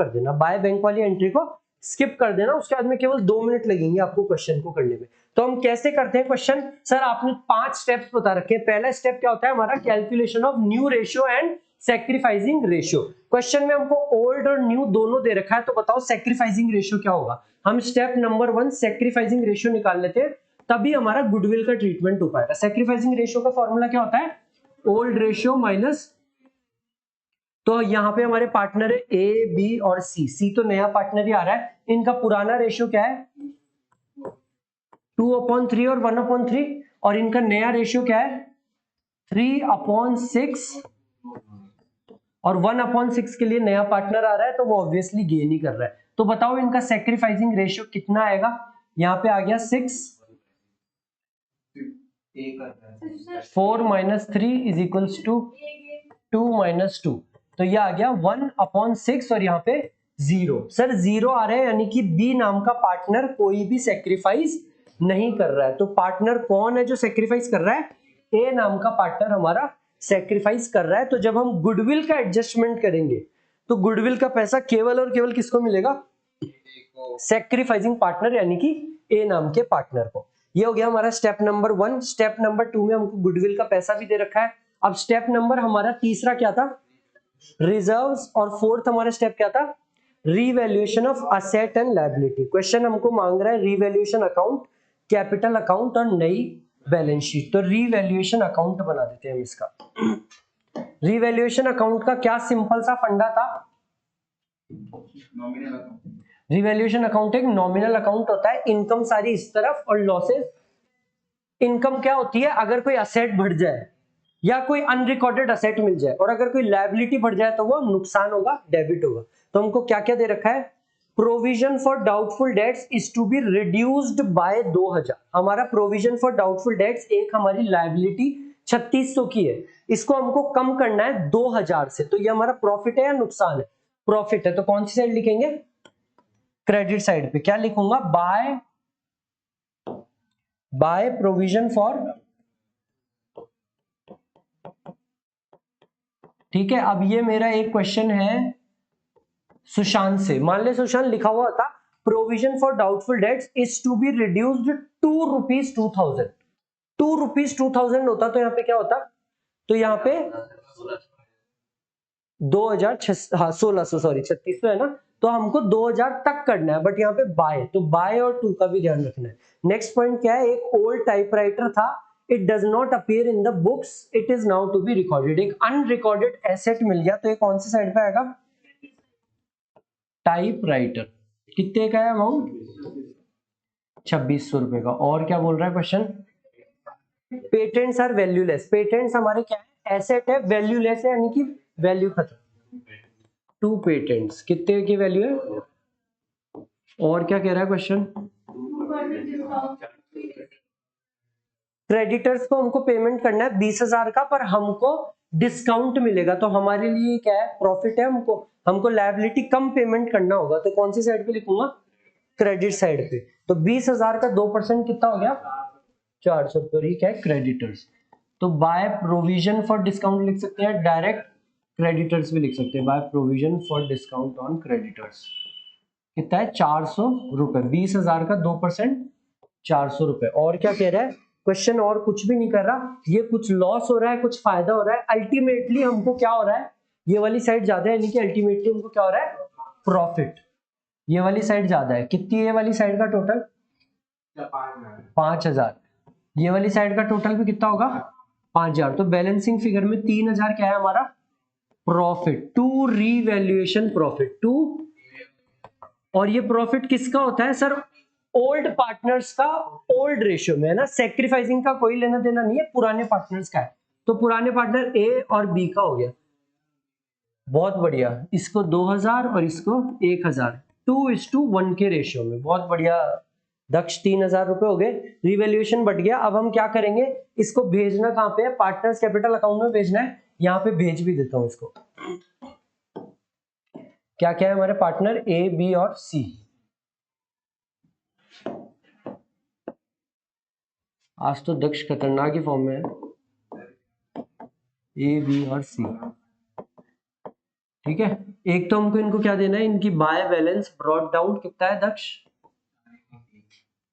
कर देना, उसके बाद में केवल 2 मिनट लगेंगे आपको क्वेश्चन को करने में। तो हम कैसे करते हैं क्वेश्चन? सर आपने 5 स्टेप्स बता रखे हैं। पहला स्टेप क्या होता है हमारा, calculation of new ratio and sacrificing ratio. Question में हमको ओल्ड और न्यू दोनों दे रखा है, तो बताओ सैक्रिफाइसिंग रेशियो क्या होगा। हम स्टेप नंबर 1 सैक्रिफाइसिंग रेशियो निकाल लेते हैं, तभी हमारा गुडविल का ट्रीटमेंट हो पाएगा। सैक्रिफाइसिंग रेशियो का फॉर्मूला क्या होता है, ओल्ड रेशियो माइनस, तो यहाँ पे हमारे पार्टनर है ए, बी और सी। सी तो नया पार्टनर ही आ रहा है, इनका पुराना रेशियो क्या है 2/3 और 1/3, और इनका नया रेशियो क्या है 3/6, और 1/6 के लिए नया पार्टनर आ रहा है तो वो ऑब्वियसली गेन ही कर रहा है। तो बताओ इनका सैक्रिफाइसिंग रेशियो कितना आएगा, यहाँ पे आ गया 6, 4 - 3 = 2 - 2, तो ये आ गया 1/6 और यहाँ पे 0। सर 0 आ रहा है, यानी कि बी नाम का पार्टनर कोई भी सैक्रिफाइस नहीं कर रहा है। तो पार्टनर कौन है जो सैक्रिफाइस कर रहा है, ए नाम का पार्टनर हमारा सैक्रिफाइस कर रहा है। तो जब हम गुडविल का एडजस्टमेंट करेंगे तो गुडविल का पैसा केवल और केवल किसको मिलेगा, सैक्रिफाइसिंग पार्टनर यानी कि ए नाम के पार्टनर को। ये हो गया हमारा स्टेप नंबर 1। स्टेप नंबर 2 में हमको गुडविल का पैसा भी दे रखा है। अब स्टेप नंबर हमारा तीसरा क्या था, रिजर्व्स, और फोर्थ हमारा स्टेप क्या था, revaluation of asset and liability. Question हमको मांग रहा है रीवैल्यूएशन अकाउंट, कैपिटल अकाउंट और नई बैलेंस शीट। तो रीवैल्यूएशन अकाउंट बना देते हैं हम इसका। रीवैल्यूएशन अकाउंट का क्या सिंपल सा फंडा था, रिवैल्यूएशन अकाउंट एक नॉमिनल अकाउंट होता है, इनकम सारी इस तरफ और लॉसेस। इनकम क्या होती है, अगर कोई असेट बढ़ जाए, या कोई अनरिकॉर्डेड असेट मिल जाए, और अगर कोई लायबिलिटी बढ़ जाए तो वो नुकसान होगा, डेबिट होगा। तो हमको क्या क्या दे रखा है, provision for doubtful debts is to be reduced by 2000। हमारा प्रोविजन फॉर डाउटफुल डेट्स एक हमारी लायबिलिटी 3600 की है, इसको हमको कम करना है 2000 से। तो ये हमारा प्रॉफिट है या नुकसान है, प्रॉफिट है। तो कौन सी साइड लिखेंगे, क्रेडिट साइड पे क्या लिखूंगा, बाय प्रोविजन फॉर, ठीक है। अब ये मेरा एक क्वेश्चन है सुशांत से, मान ले सुशांत लिखा हुआ था provision for doubtful debts is to be reduced ₹2,2000, ₹2,2000 होता तो यहाँ पे क्या होता, तो यहाँ पे 2000, हाँ 1600, सॉरी 3600 है ना, तो हमको 2000 तक करना है, बट यहाँ पे बाय, तो बाय और टू का भी ध्यान रखना है। नेक्स्ट पॉइंट क्या है, एक ओल्ड टाइपराइटर था, it does not appear in the books, it is now to be recorded. एक अनरिकॉर्डेड एसेट मिल गया, तो ये कौन सी साइड पे आएगा, टाइपराइटर। कितने का है अमाउंट, 2600 रुपए का। और क्या बोल रहा है question, patents are valueless, patents हमारे क्या है, एसेट है, वैल्यूलेस है यानी कि वैल्यू खत्म। 2 पेटेंट्स कितने की वैल्यू है, और क्या कह रहा है क्वेश्चन, क्रेडिटर्स को हमको पेमेंट करना है 20,000 का, पर हमको डिस्काउंट मिलेगा, तो हमारे लिए क्या है, प्रॉफिट है। हमको लायबिलिटी कम पेमेंट करना होगा, तो कौन सी साइड पे लिखूंगा, क्रेडिट साइड पे। तो 20,000 का 2% कितना हो गया, 400 रुपये, क्या है, क्रेडिटर्स। तो बाय प्रोविजन फॉर डिस्काउंट लिख सकते हैं, डायरेक्ट क्रेडिटर्स भी लिख सकते हैं, by provision for discount on creditors. कितना है, 400 रुपए, 20,000 का 2%, 400 रुपए। और क्या कह रहा है क्वेश्चन, और कुछ भी नहीं कर रहा, ये कुछ लॉस हो रहा है, कुछ फायदा हो रहा है, अल्टीमेटली हमको क्या हो रहा है, ये वाली साइड ज्यादा है, यानी कि अल्टीमेटली हमको क्या हो रहा है, प्रॉफिट। ये वाली साइड ज्यादा है, कितनी है ये वाली साइड का टोटल, 5000। ये वाली साइड का टोटल भी कितना होगा, 5000। तो बैलेंसिंग फिगर में 3000 क्या है हमारा, profit, to revaluation profit, to. और ये प्रॉफिट किसका होता है सर, ओल्ड पार्टनर्स का ओल्ड रेशियो में है ना, सेक्रीफाइसिंग का कोई लेना देना नहीं है, पुराने पार्टनर्स का है। तो पुराने पार्टनर ए और बी का हो गया, बहुत बढ़िया। इसको 2000 और इसको 1000, 2:1 के रेशियो में, बहुत बढ़िया दक्ष। 3000 रुपए हो गए, रिवैल्यूएशन बढ़ गया। अब हम क्या करेंगे, इसको भेजना कहाँ पे है, पार्टनर्स कैपिटल अकाउंट में भेजना है, यहाँ पे भेज भी देता हूं इसको। क्या क्या है हमारे पार्टनर, ए बी और सी। आज तो दक्ष खतरनाक ही फॉर्म में है, ए बी और सी, ठीक है। एक तो हमको इनको क्या देना है, इनकी बाय बैलेंस ब्रॉट डाउन, कितना है दक्ष,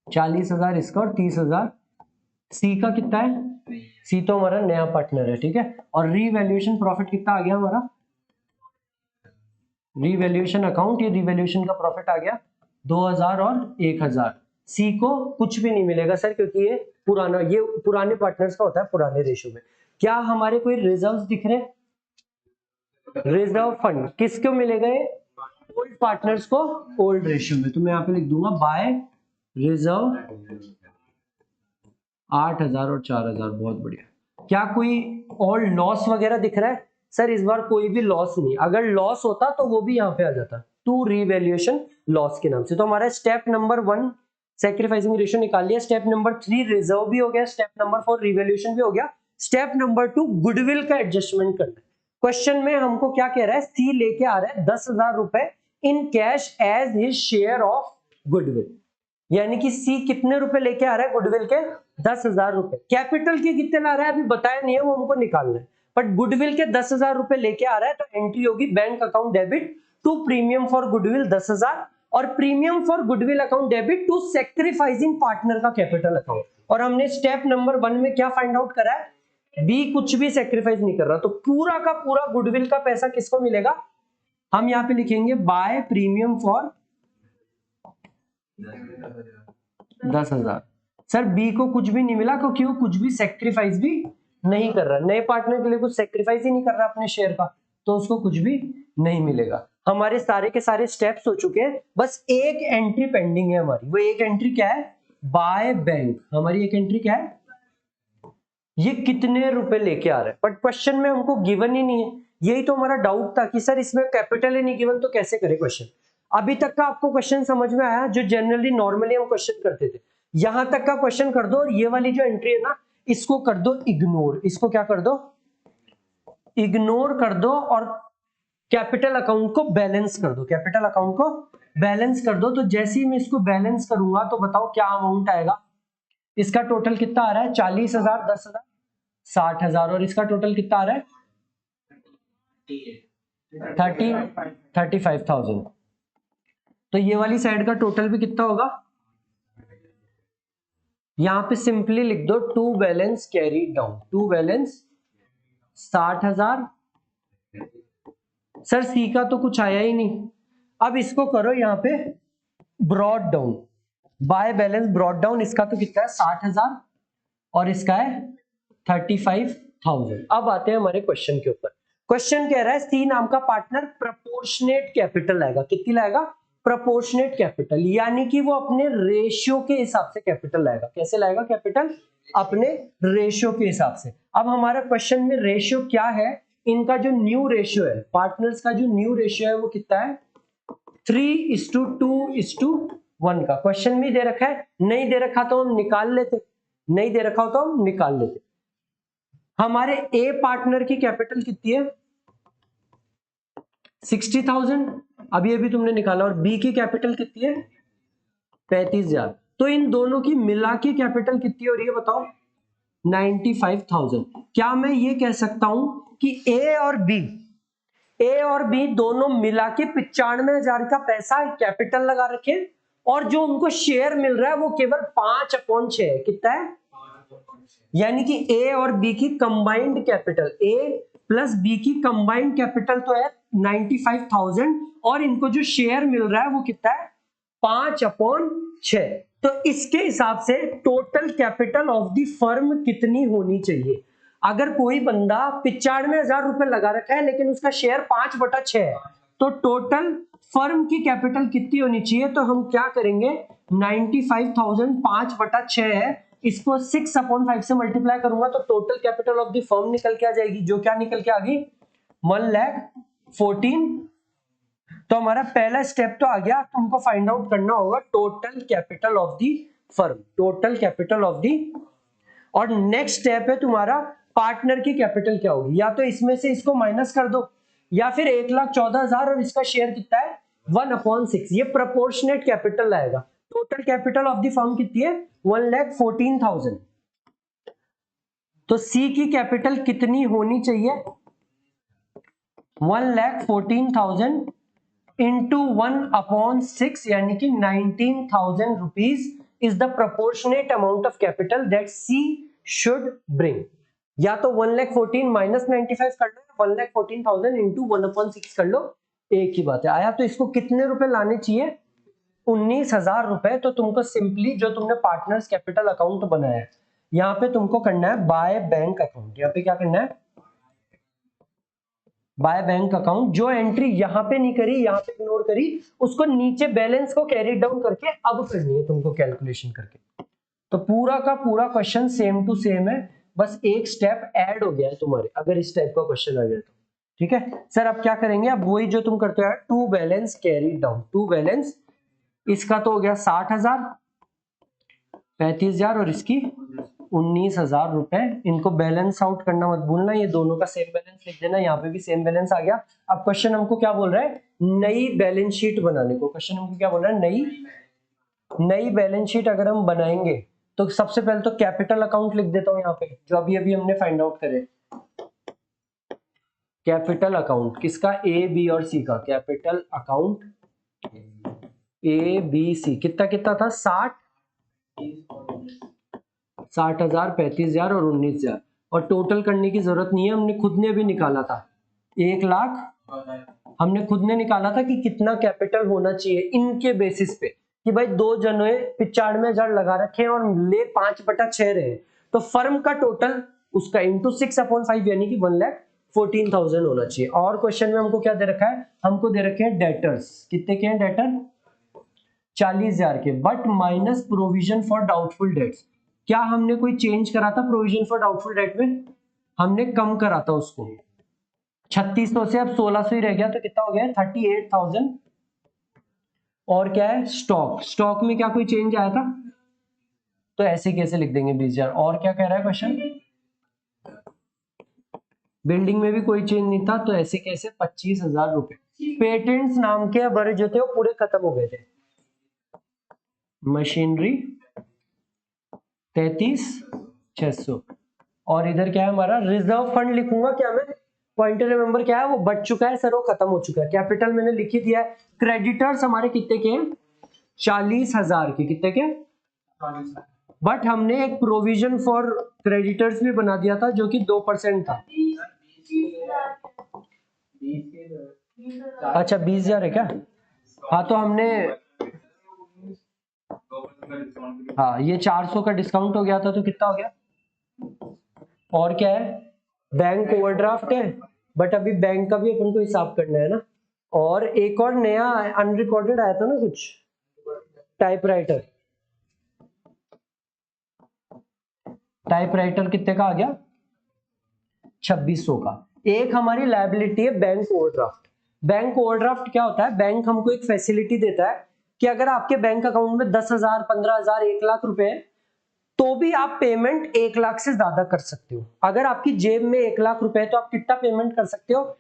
40,000 इसका और 30,000। सी का कितना है, सी तो हमारा नया पार्टनर है, ठीक है। और रीवैल्यूएशन प्रॉफिट कितना आ गया हमारा, रीवैल्यूएशन अकाउंट, ये रीवैल्यूएशन का प्रॉफिट आ गया 2000 और 1000। सी को कुछ भी नहीं मिलेगा सर, क्योंकि ये पुराने पार्टनर्स का होता है, पुराने रेशियो में। क्या हमारे कोई रिजर्व्स दिख रहे हैं, रिजर्व फंड किसको मिलेगा, ओल्ड पार्टनर्स को ओल्ड रेशियो में। तो मैं यहाँ पे लिख दूंगा बाय रिजर्व 8000 और 4000, बहुत बढ़िया। क्या कोई और लॉस वगैरह दिख रहा है सर, इस बार कोई भी लॉस नहीं, अगर लॉस होता तो वो भी यहाँ पे आ जाता, टू रीवैल्यूएशन लॉस के नाम से। तो हमारा स्टेप नंबर 1 सैक्रिफाइसिंग रेशियो निकाल लिया, स्टेप नंबर 3 रिजर्व भी हो गया, स्टेप नंबर 4 रीवैल्यूएशन भी हो गया, स्टेप नंबर 2 गुडविल का एडजस्टमेंट करना। क्वेश्चन में हमको क्या कह रहा है, सी लेके आ रहा है 10,000 रुपए in cash as his share of goodwill, यानी कि सी कितने रुपए लेके आ रहा है गुडविल के, 10,000 रुपए। कैपिटल के कितने ला रहा है अभी बताया नहीं है, वो हमको निकालना है, बट गुडविल के 10,000 रुपए लेके आ रहा है, तो एंट्री होगी bank account debit to premium for goodwill 10,000 और premium for goodwill account debit to sacrificing partner का कैपिटल अकाउंट। और हमने स्टेप नंबर 1 में क्या फाइंड आउट करा है, बी कुछ भी सैक्रिफाइस नहीं कर रहा, तो पूरा का पूरा गुडविल का पैसा किसको मिलेगा, हम यहाँ पे लिखेंगे by premium for 10,000। Sir B को कुछ भी नहीं मिला क्योंकि वो कुछ भी सेक्रीफाइस भी नहीं कर रहा, नए पार्टनर के लिए कुछ सेक्रीफाइस ही नहीं कर रहा अपने शेयर का, तो उसको कुछ भी नहीं मिलेगा। हमारे सारे के सारे स्टेप्स हो चुके हैं, बस एक एंट्री पेंडिंग है हमारी। वो एक एंट्री क्या है, बाय बैंक। हमारी एक एंट्री क्या है, ये कितने रुपए लेके आ रहा है, बट क्वेश्चन में हमको गिवन ही नहीं है। यही तो हमारा डाउट था कि सर इसमें कैपिटल ही नहीं गिवन तो कैसे करे क्वेश्चन। अभी तक का आपको क्वेश्चन समझ में आया, जो जनरली नॉर्मली हम क्वेश्चन करते थे, यहां तक का क्वेश्चन कर दो और ये वाली जो एंट्री है ना इसको कर दो इग्नोर। इसको क्या कर दो, इग्नोर कर दो और कैपिटल अकाउंट को बैलेंस कर दो। कैपिटल अकाउंट को बैलेंस कर दो। तो जैसे ही मैं इसको बैलेंस करूंगा तो बताओ क्या अमाउंट आएगा। इसका टोटल कितना आ रहा है, 40,000, 10,000, 60,000, और इसका टोटल कितना आ रहा है 35,000। तो ये वाली साइड का टोटल भी कितना होगा, यहां पे सिंपली लिख दो to balance carry down. To balance 60,000। Sir C का तो कुछ आया ही नहीं। अब इसको करो यहाँ पे brought down, by balance brought down. इसका तो कितना है 60,000 और इसका है 35,000। अब आते हैं हमारे क्वेश्चन के ऊपर। क्वेश्चन कह रहा है सी नाम का पार्टनर प्रोपोर्शनेट कैपिटल लाएगा। कितनी लाएगा, प्रोपोर्शनेट कैपिटल, यानी कि वो अपने रेशियो के हिसाब से कैपिटल लाएगा। कैसे लाएगा कैपिटल, अपने रेशियो के हिसाब से। अब हमारा क्वेश्चन में रेशियो क्या है, इनका जो न्यू रेशियो है, पार्टनर्स का जो न्यू रेशियो है वो कितना है 3:2:1 का। क्वेश्चन में दे रखा है, नहीं दे रखा तो हम निकाल लेते, नहीं दे रखा हो तो हम निकाल लेते। हमारे ए पार्टनर की कैपिटल कितनी है 60,000, अभी अभी तुमने निकाला, और बी की कैपिटल कितनी है 35,000। तो इन दोनों की मिला के कैपिटल कितनी हो रही है बताओ 95,000। क्या मैं ये कह सकता हूं कि ए और बी दोनों मिला के 95,000 का पैसा कैपिटल लगा रखे, और जो उनको शेयर मिल रहा है वो केवल 5/6 है। कितना है, यानी कि ए और बी की कंबाइंड कैपिटल, ए प्लस बी की कंबाइंड कैपिटल तो है 95,000, और इनको जो शेयर मिल रहा है वो कितना है 5/6। तो इसके हिसाब से total capital of the firm कितनी होनी चाहिए। अगर कोई बंदा 95,000 रुपए लगा रखा है लेकिन उसका शेयर 5/6 है, तो टोटल फर्म की कैपिटल कितनी होनी चाहिए। तो हम क्या करेंगे 95,000 5/6 है, इसको 6/5 से मल्टीप्लाई करूंगा तो total capital of the firm निकल के आ जाएगी, जो क्या निकल के आ गई 1,14,000। तो हमारा पहला स्टेप तो आ गया। तुमको फाइंड आउट करना होगा total capital of the firm, total capital of the, और नेक्स्ट स्टेप है तुम्हारा पार्टनर की कैपिटल क्या होगी। या तो इसमें से इसको माइनस कर दो, या फिर 1,14,000 और इसका शेयर कितना है 1/6, ये प्रोपोर्शनेट कैपिटल आएगा। Total capital of the firm कितनी है 1,14,000। तो सी की कैपिटल कितनी होनी चाहिए 1,14,000 इंटू 1/6, यानी कि 19,000 rupees is the proportionate amount of capital that C should bring. या तो 1,14,000 माइनस 95 कर लो, 1,14,000 इंटू 1/6 कर लो, एक ही बात है। आया तो इसको कितने रुपए लाने चाहिए 19,000 रुपए। तो तुमको सिंपली जो तुमने पार्टनर्स कैपिटल अकाउंट बनाया है यहाँ पे तुमको करना है बाय बैंक अकाउंट। यहाँ पे क्या करना है बाय बैंक अकाउंट। जो एंट्री यहाँ पे नहीं करी, यहाँ पे इग्नोर करी, उसको नीचे बैलेंस को कैरी डाउन करके अब करनी है तुमको कैलकुलेशन करके। तो पूरा का पूरा क्वेश्चन सेम टू सेम है, बस एक स्टेप ऐड हो गया है तुम्हारे, अगर इस टाइप का क्वेश्चन आ जाए तो। ठीक है सर, अब क्या करेंगे, अब वही जो तुम करते हो to balance carry down. To balance इसका तो हो गया 60,000, 35,000 और इसकी 19,000 रुपए। इनको बैलेंस आउट करना मत भूलना, ये दोनों का सेम बैलेंस लिख देना। यहाँ पे भी सेम बैलेंस आ गया। अब क्वेश्चन हमको क्या बोल रहा है, नई बैलेंस शीट बनाने को। क्वेश्चन हमको क्या बोल रहा है, नई बैलेंस शीट अगर हम बनाएंगे तो सबसे पहले तो कैपिटल अकाउंट लिख देता हूं यहाँ पे, जो अभी अभी हमने फाइंड आउट करे। कैपिटल अकाउंट किसका, ए बी और सी का। Capital account A B C कितना कितना था 60,000, 35,000 और 19,000, और टोटल करने की जरूरत नहीं है, हमने खुद ने भी निकाला था 1 लाख। हमने खुद ने निकाला था कि कितना कैपिटल होना चाहिए इनके बेसिस पे, कि भाई दो जनों 95,000 लगा रखे हैं और ले 5/6 रहे, तो फर्म का टोटल उसका इंटू 6/5 यानी कि 1,14,000 होना चाहिए। और क्वेश्चन में हमको क्या दे रखा है, हमको दे रखे हैं डेटर्स। कितने के हैं डेटर 40,000 के, but minus provision for doubtful dates. क्या हमने कोई चेंज करा था प्रोविजन फॉर डाउटफुल डेट में? हमने कम करा था उसको, 3600 से अब 1600 ही रह गया, तो कितना हो गया 38,000। और क्या है स्टॉक, स्टॉक में क्या कोई चेंज आया था? तो ऐसे कैसे लिख देंगे 20,000। और क्या कह रहा है क्वेश्चन? बिल्डिंग में भी कोई चेंज नहीं था, तो ऐसे कैसे 25,000 रुपए। पेटेंट्स नाम के वर्ड जो थे वो पूरे खत्म हो गए थे। मशीनरी 33,600। और इधर क्या है हमारा रिजर्व फंड लिखूंगा क्या मैं? पॉइंटर रिमेंबर क्या है, वो बढ़ चुका है सर, वो खत्म हो चुका है। कैपिटल मैंने लिख ही दिया है। क्रेडिटर्स हमारे कितने के हैं? 40,000 के। कितने के? बट हमने एक प्रोविजन फॉर क्रेडिटर्स भी बना दिया था जो कि 2% था। अच्छा 20,000 है क्या? हाँ तो हमने, हाँ ये 400 का डिस्काउंट हो गया था, तो कितना हो गया? और क्या है? बैंक ओवरड्राफ्ट है, बट अभी बैंक का भी अपन को हिसाब करना है ना। और एक और नया अनरिकॉर्डेड आया था ना कुछ, टाइपराइटर। टाइपराइटर कितने का आ गया? 2600 का। एक हमारी लायबिलिटी है बैंक ओवरड्राफ्ट। बैंक ओवरड्राफ्ट क्या होता है? बैंक हमको एक फैसिलिटी देता है कि अगर आपके बैंक अकाउंट में 10,000, 15,000, 1,00,000 रुपए है, तो भी आप पेमेंट 1,00,000 से ज्यादा कर सकते हो। अगर आपकी जेब में 1,00,000 रुपए है तो आप कितना पेमेंट कर सकते हो?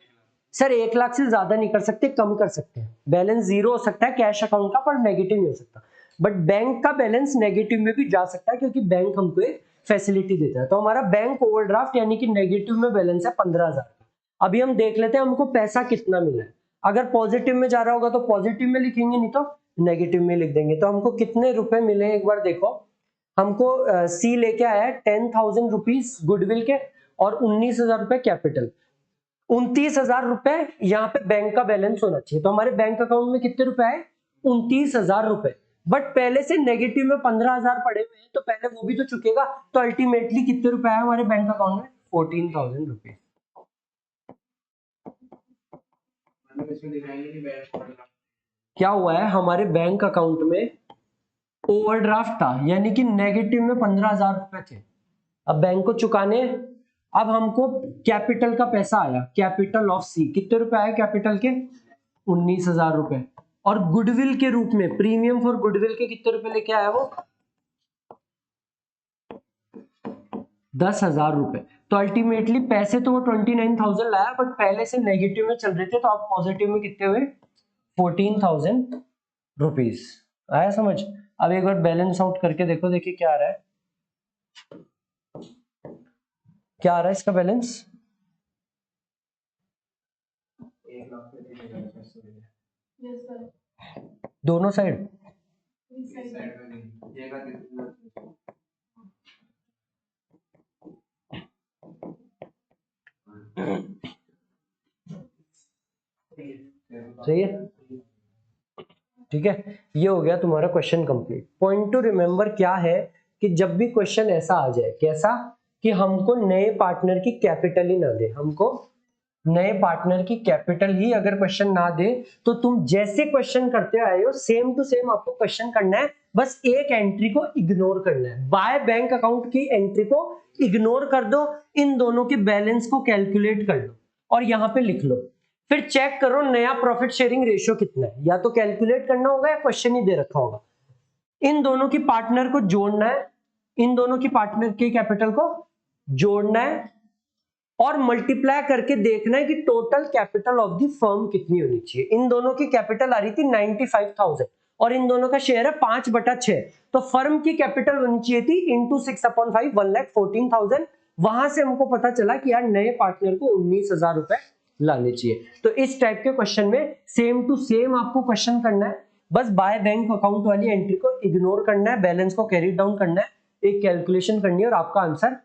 सर 1,00,000 से ज्यादा नहीं कर सकते, कम कर सकते हैं। बैलेंस जीरो हो सकता है कैश अकाउंट का, पर नेगेटिव नहीं हो सकता। बट बैंक का बैलेंस नेगेटिव में भी जा सकता है, क्योंकि बैंक हमको एक फैसिलिटी देता है। तो हमारा बैंक ओवरड्राफ्ट यानी कि नेगेटिव में बैलेंस है 15,000। अभी हम देख लेते हैं हमको पैसा कितना मिला है। अगर पॉजिटिव में जा रहा होगा तो पॉजिटिव में लिखेंगे, नहीं तो नेगेटिव में लिख देंगे। तो हमको कितने रुपए मिले एक बार देखो। हमको सी लेके आया है 10,000 रुपीज गुडविल के और 19,000 रुपए कैपिटल। 29,000 रुपए यहाँ पे बैंक का बैलेंस होना चाहिए। तो हमारे बैंक अकाउंट में कितने रुपए आए? 29,000 रुपए। बट पहले से नेगेटिव में 15,000 पड़े हुए हैं, तो पहले वो भी तो चुकेगा। तो अल्टीमेटली कितने रुपए आए हमारे बैंक अकाउंट में? 14,000 रुपए। क्या हुआ है हमारे बैंक अकाउंट में? ओवरड्राफ्ट था, यानी कि नेगेटिव में 15,000 रुपए थे। अब बैंक को चुकाने, अब हमको कैपिटल का पैसा आया, कैपिटल ऑफ सी। कितने रुपए आए कैपिटल के? 19,000 रुपए। और गुडविल के रूप में प्रीमियम फॉर गुडविल के कितने रुपए लेके आया वो? 10,000 रुपए। तो अल्टीमेटली पैसे तो वो 29,000 लाया, बट पहले से नेगेटिव में चल रहे थे, तो आप पॉजिटिव में कितने हुए? 14,000 रुपीज। आया समझ? अब एक बार बैलेंस आउट करके देखो, देखिए क्या आ रहा है। क्या आ रहा है इसका बैलेंस? दोनों साइड? सही है, ठीक है। ये हो गया तुम्हारा question complete. Point to remember क्या है कि जब भी क्वेश्चन ऐसा आ जाए, कैसा कि हमको नए पार्टनर की कैपिटल ही ना दे, हमको नए पार्टनर की कैपिटल ही अगर क्वेश्चन ना दे, तो तुम जैसे क्वेश्चन करते आए हो सेम टू सेम आपको क्वेश्चन करना है। बस एक एंट्री को इग्नोर करना है। बाय बैंक अकाउंट की एंट्री को इग्नोर कर दो, इन दोनों के बैलेंस को कैलकुलेट कर लो और यहां पे लिख लो। फिर चेक करो नया प्रॉफिट शेयरिंग रेशियो कितना है, या तो कैलकुलेट करना होगा या क्वेश्चन ही दे रखा होगा। इन दोनों की पार्टनर को जोड़ना है, इन दोनों की पार्टनर के कैपिटल को जोड़ना है और मल्टीप्लाई करके देखना है कि total capital of the firm कितनी होनी चाहिए। इन दोनों की कैपिटल आ रही थी 95,000 और इन दोनों का शेयर है 5/6, तो फर्म की कैपिटल होनी चाहिए थी इंटू 6/5 1,14,000। वहां से हमको पता चला कि यार नए पार्टनर को 19,000 रुपए लाने चाहिए। तो इस टाइप के क्वेश्चन में सेम टू सेम आपको क्वेश्चन करना है, बस बाय बैंक अकाउंट वाली एंट्री को इग्नोर करना है, बैलेंस को कैरी डाउन करना है, एक कैलकुलेशन करनी है और आपका आंसर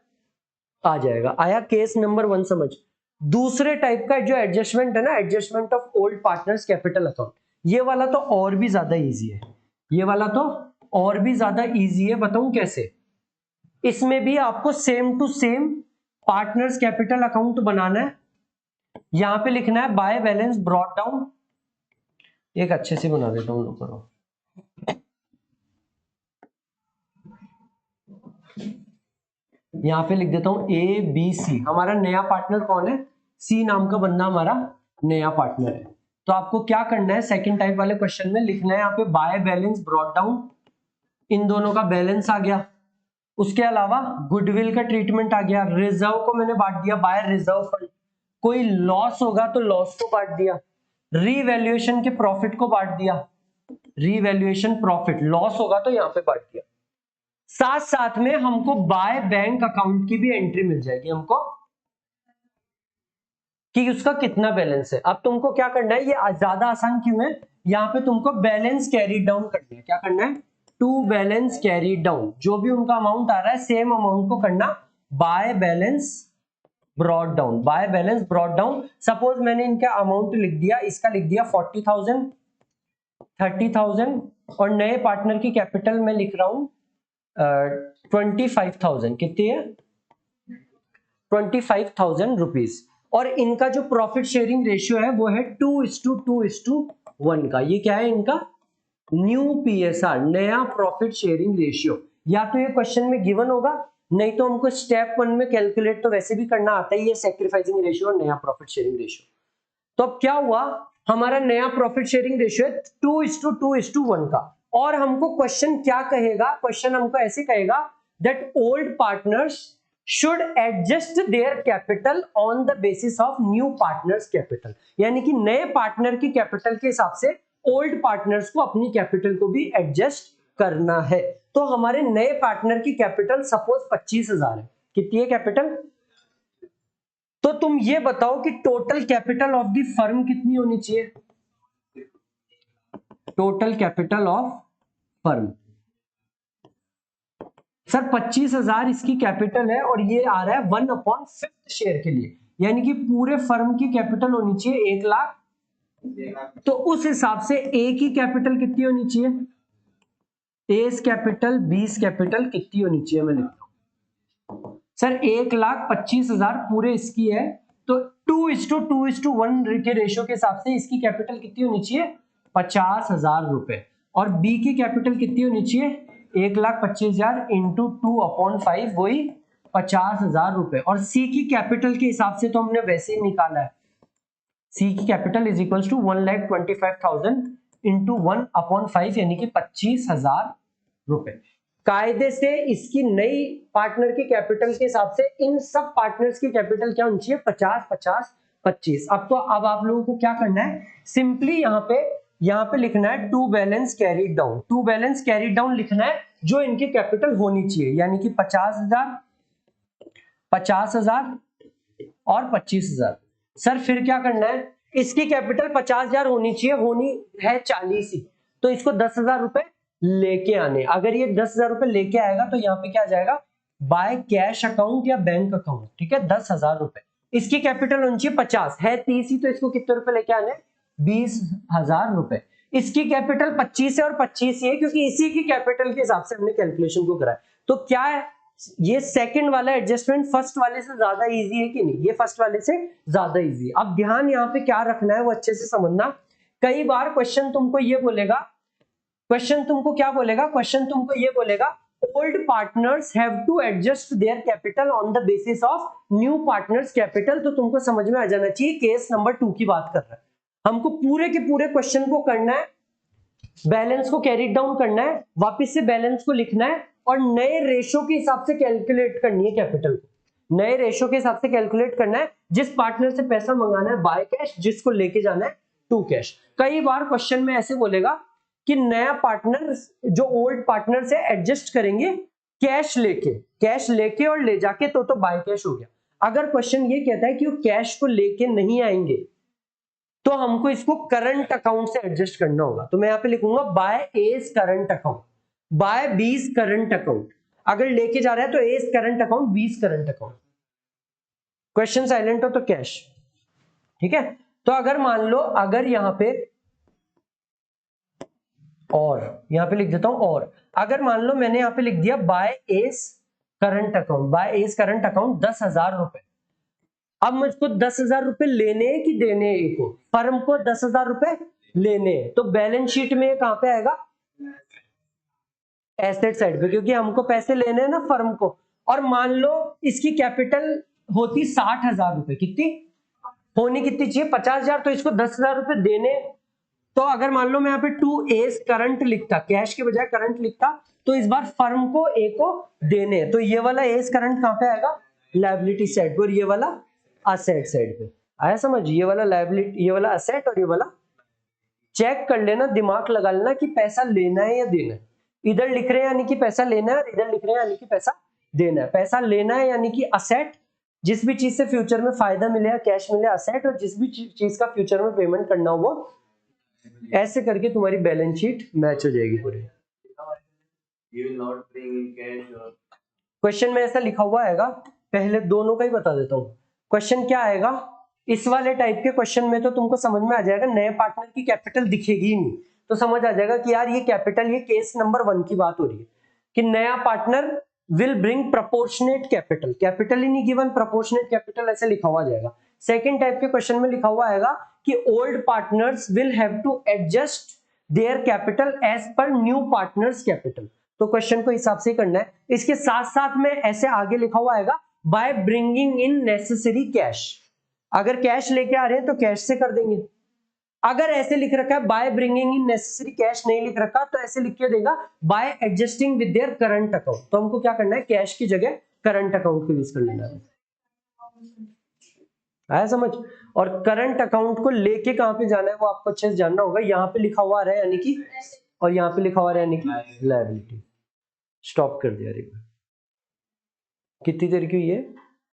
आ जाएगा। आया केस नंबर 1 समझ? दूसरे टाइप का जो एडजस्टमेंट है ना, adjustment of old partners capital account, ये वाला तो और भी ज्यादा इजी है। ये वाला तो और भी ज्यादा इजी है, बताऊं कैसे? इसमें भी आपको same to same partners capital account बनाना है। यहां पे लिखना है बाय बैलेंस ब्रॉट डाउन। एक अच्छे से बना देता हूं, लो करो। यहाँ पे लिख देता हूं ए बी सी। हमारा नया पार्टनर कौन है? सी नाम का बंदा हमारा नया पार्टनर है। तो आपको क्या करना है, सेकंड टाइप वाले क्वेश्चन में लिखना है यहाँ पे बाय बैलेंस ब्रॉट डाउन, इन दोनों का बैलेंस आ गया। उसके अलावा गुडविल का ट्रीटमेंट आ गया, रिजर्व को मैंने बांट दिया बाय रिजर्व फंड, कोई लॉस होगा तो लॉस को बांट दिया, रीवैल्यूएशन के प्रॉफिट को बांट दिया, रीवैल्यूएशन प्रॉफिट, लॉस होगा तो यहाँ पे बांट दिया। साथ साथ में हमको बाय बैंक अकाउंट की भी एंट्री मिल जाएगी हमको कि उसका कितना बैलेंस है। अब तुमको क्या करना है, ये ज्यादा आसान क्यों है, यहाँ पे तुमको बैलेंस कैरी डाउन करना है। क्या करना है? टू बैलेंस कैरी डाउन, जो भी उनका अमाउंट आ रहा है सेम अमाउंट को करना by balance brought down, by balance brought down. Suppose मैंने इनका अमाउंट लिख दिया, इसका लिख दिया 40,000, 30,000 और नए पार्टनर की कैपिटल में लिख रहा हूं 25,000। कितनी है? 25,000 रुपीज। और इनका जो प्रॉफिट शेयरिंग रेशियो है वो है 2:2:1 का। ये क्या है इनका? न्यू पीएसआर, नया प्रॉफिट शेयरिंग रेशियो। या तो ये क्वेश्चन में गिवन होगा, नहीं तो हमको स्टेप 1 में कैलकुलेट तो वैसे भी करना आता ही है, सैक्रिफाइसिंग रेशियो और नया प्रॉफिट शेयरिंग रेशियो। तो अब क्या हुआ, हमारा नया प्रॉफिट शेयरिंग रेशियो है 2:2:1 का। और हमको क्वेश्चन क्या कहेगा, क्वेश्चन हमको ऐसे कहेगा that old partners should adjust their capital on the basis of new partners capital. यानी कि नए पार्टनर की कैपिटल के हिसाब से ओल्ड पार्टनर्स को अपनी कैपिटल को भी एडजस्ट करना है। तो हमारे नए पार्टनर की कैपिटल सपोज 25,000 है। कितनी है कैपिटल? तो तुम ये बताओ कि total capital of the firm कितनी होनी चाहिए? Total capital of firm sir 25,000 इसकी कैपिटल है और ये आ रहा है 1/5 शेयर के लिए, यानी कि पूरे फर्म की कैपिटल होनी चाहिए 1 लाख। तो उस हिसाब से ए की कैपिटल कितनी होनी चाहिए? एस कैपिटल बीस कैपिटल कितनी होनी चाहिए? मैं लिखता हूं सर 1,25,000 पूरे इसकी है, तो 2:2:1 के रेशियो के हिसाब से इसकी कैपिटल कितनी होनी चाहिए? 50,000 रुपए। और बी की कैपिटल कितनी होनी चाहिए? 1,25,000 इंटू 2/5 वही 50,000 रुपए। और सी की कैपिटल के हिसाब से तो हमने वैसे ही निकाला है, सी की capital is equal to 1,25,000 into 1/5 यानी कि 25,000 रुपए। कायदे से इसकी नई पार्टनर की कैपिटल के हिसाब से इन सब पार्टनर्स की कैपिटल क्या होनी चाहिए? 50, 50, 25। अब तो अब आप लोगों को क्या करना है, सिंपली यहाँ पे लिखना है to balance carried down, to balance carried down लिखना है जो इनकी कैपिटल होनी चाहिए, यानी कि 50,000, 50,000 और 25,000। सर फिर क्या करना है, इसकी कैपिटल 50,000 होनी चाहिए, होनी है 40 ही, तो इसको 10,000 रुपए लेके आने। अगर ये 10,000 रुपए लेके आएगा तो यहाँ पे क्या आ जाएगा? बाय कैश अकाउंट या बैंक अकाउंट। ठीक है, 10,000 रुपए। इसकी कैपिटल होनी चाहिए 50, है 30 ही, तो इसको कितने रुपए लेके आने? 20,000 रुपए। इसकी कैपिटल 25 है और 25 ही है क्योंकि इसी की कैपिटल के हिसाब से हमने कैलकुलेशन को कराया। तो क्या है, ये सेकंड वाला एडजस्टमेंट फर्स्ट वाले से ज्यादा इजी है कि नहीं? ये फर्स्ट वाले से ज्यादा इजी है। अब ध्यान यहाँ पे क्या रखना है वो अच्छे से समझना। कई बार क्वेश्चन तुमको ये बोलेगा, क्वेश्चन तुमको क्या बोलेगा, क्वेश्चन तुमको ये बोलेगा old partners have to adjust their capital on the basis of new partners capital. तो तुमको समझ में आ जाना चाहिए केस नंबर 2 की बात कर रहा है। हमको पूरे के पूरे क्वेश्चन को करना है, बैलेंस को कैरी डाउन करना है, वापस से बैलेंस को लिखना है और नए रेशो के हिसाब से कैलकुलेट करनी है कैपिटल को, नए रेशो के हिसाब से कैलकुलेट करना है। जिस पार्टनर से पैसा मंगाना है बाय कैश, जिसको लेके जाना है टू कैश। कई बार क्वेश्चन में ऐसे बोलेगा कि नया पार्टनर जो ओल्ड पार्टनर से एडजस्ट करेंगे कैश लेके और ले जाके, तो बाय कैश हो गया। अगर क्वेश्चन ये कहता है कि वो कैश को लेके नहीं आएंगे तो हमको इसको करंट अकाउंट से एडजस्ट करना होगा। तो मैं यहाँ पे लिखूंगा by S current account, by B's current account. अगर लेके जा रहा है तो S current account, B's current account. Question silent हो तो कैश। ठीक है, तो अगर मान लो, अगर यहाँ पे और यहाँ पे लिख देता हूं, और अगर मान लो मैंने यहाँ पे लिख दिया bye S current account, bye S current account 10,000 रुपए। अब मुझको 10,000 रुपए लेने कि देने? को फर्म को 10,000 रुपए लेने, तो बैलेंस शीट में कहां पे आएगा? एसेट साइड पे, क्योंकि हमको पैसे लेने हैं ना फर्म को। और मान लो इसकी कैपिटल होती 60,000 रुपए, कितनी होनी, कितनी चाहिए 50,000, तो इसको 10,000 रुपए देने। तो अगर मान लो मैं यहाँ पे 2A's करंट लिखता, कैश के बजाय करंट लिखता, तो इस बार फर्म को A को देने, तो ये वाला A's करंट कहाँ पे आएगा, लायबिलिटी साइड पर, ये वाला असेट साइड पे। आया समझ, ये वाला लायबिलिटी, ये वाला असेट और ये वाला। चेक कर लेना, दिमाग लगा लेना कि पैसा लेना है या देना है। इधर लिख रहे हैं यानी कि पैसा लेना है, और इधर लिख रहे हैं यानी कि पैसा देना है। पैसा लेना है यानी कि असेट, जिस भी चीज से फ्यूचर में फायदा मिले, कैश मिले, असेट, और जिस भी चीज का फ्यूचर में पेमेंट करना हो वो। ऐसे करके तुम्हारी बैलेंस शीट मैच हो जाएगी पूरी। क्वेश्चन में ऐसा लिखा हुआ आएगा, पहले दोनों का ही बता देता हूँ। क्वेश्चन क्या आएगा, इस वाले टाइप के क्वेश्चन में तो तुमको समझ में आ जाएगा, नए पार्टनर की कैपिटल दिखेगी ही नहीं, तो समझ आ जाएगा कि यार ये कैपिटल, ये केस नंबर 1 की बात हो रही है कि नया partner will bring proportionate capital. Capital ही नहीं गिवन, प्रोपोर्शनेट कैपिटल ऐसे लिखा हुआ जाएगा। सेकंड टाइप के क्वेश्चन में लिखा हुआ आएगा कि old partners will have to adjust their capital as per new partners capital. तो क्वेश्चन को हिसाब से करना है। इसके साथ साथ में ऐसे आगे लिखा हुआ आएगा by bringing in necessary cash. अगर कैश लेके आ रहे हैं तो कैश से कर देंगे। अगर ऐसे लिख रखा है by bringing in necessary cash, नहीं लिख रखा तो ऐसे लिख के देगा bye adjusting with their current account. तो हमको क्या करना है, कैश की जगह करंट अकाउंट को यूज कर लेना है। आया समझ। और करंट अकाउंट को लेके कहां पे जाना है वो आपको अच्छे से जानना होगा। यहाँ पे लिखा हुआ है यानी कि, और यहाँ पे लिखा हुआ है यानी कि लायबिलिटी। स्टॉप कर दिया, कितनी देर की हुई है।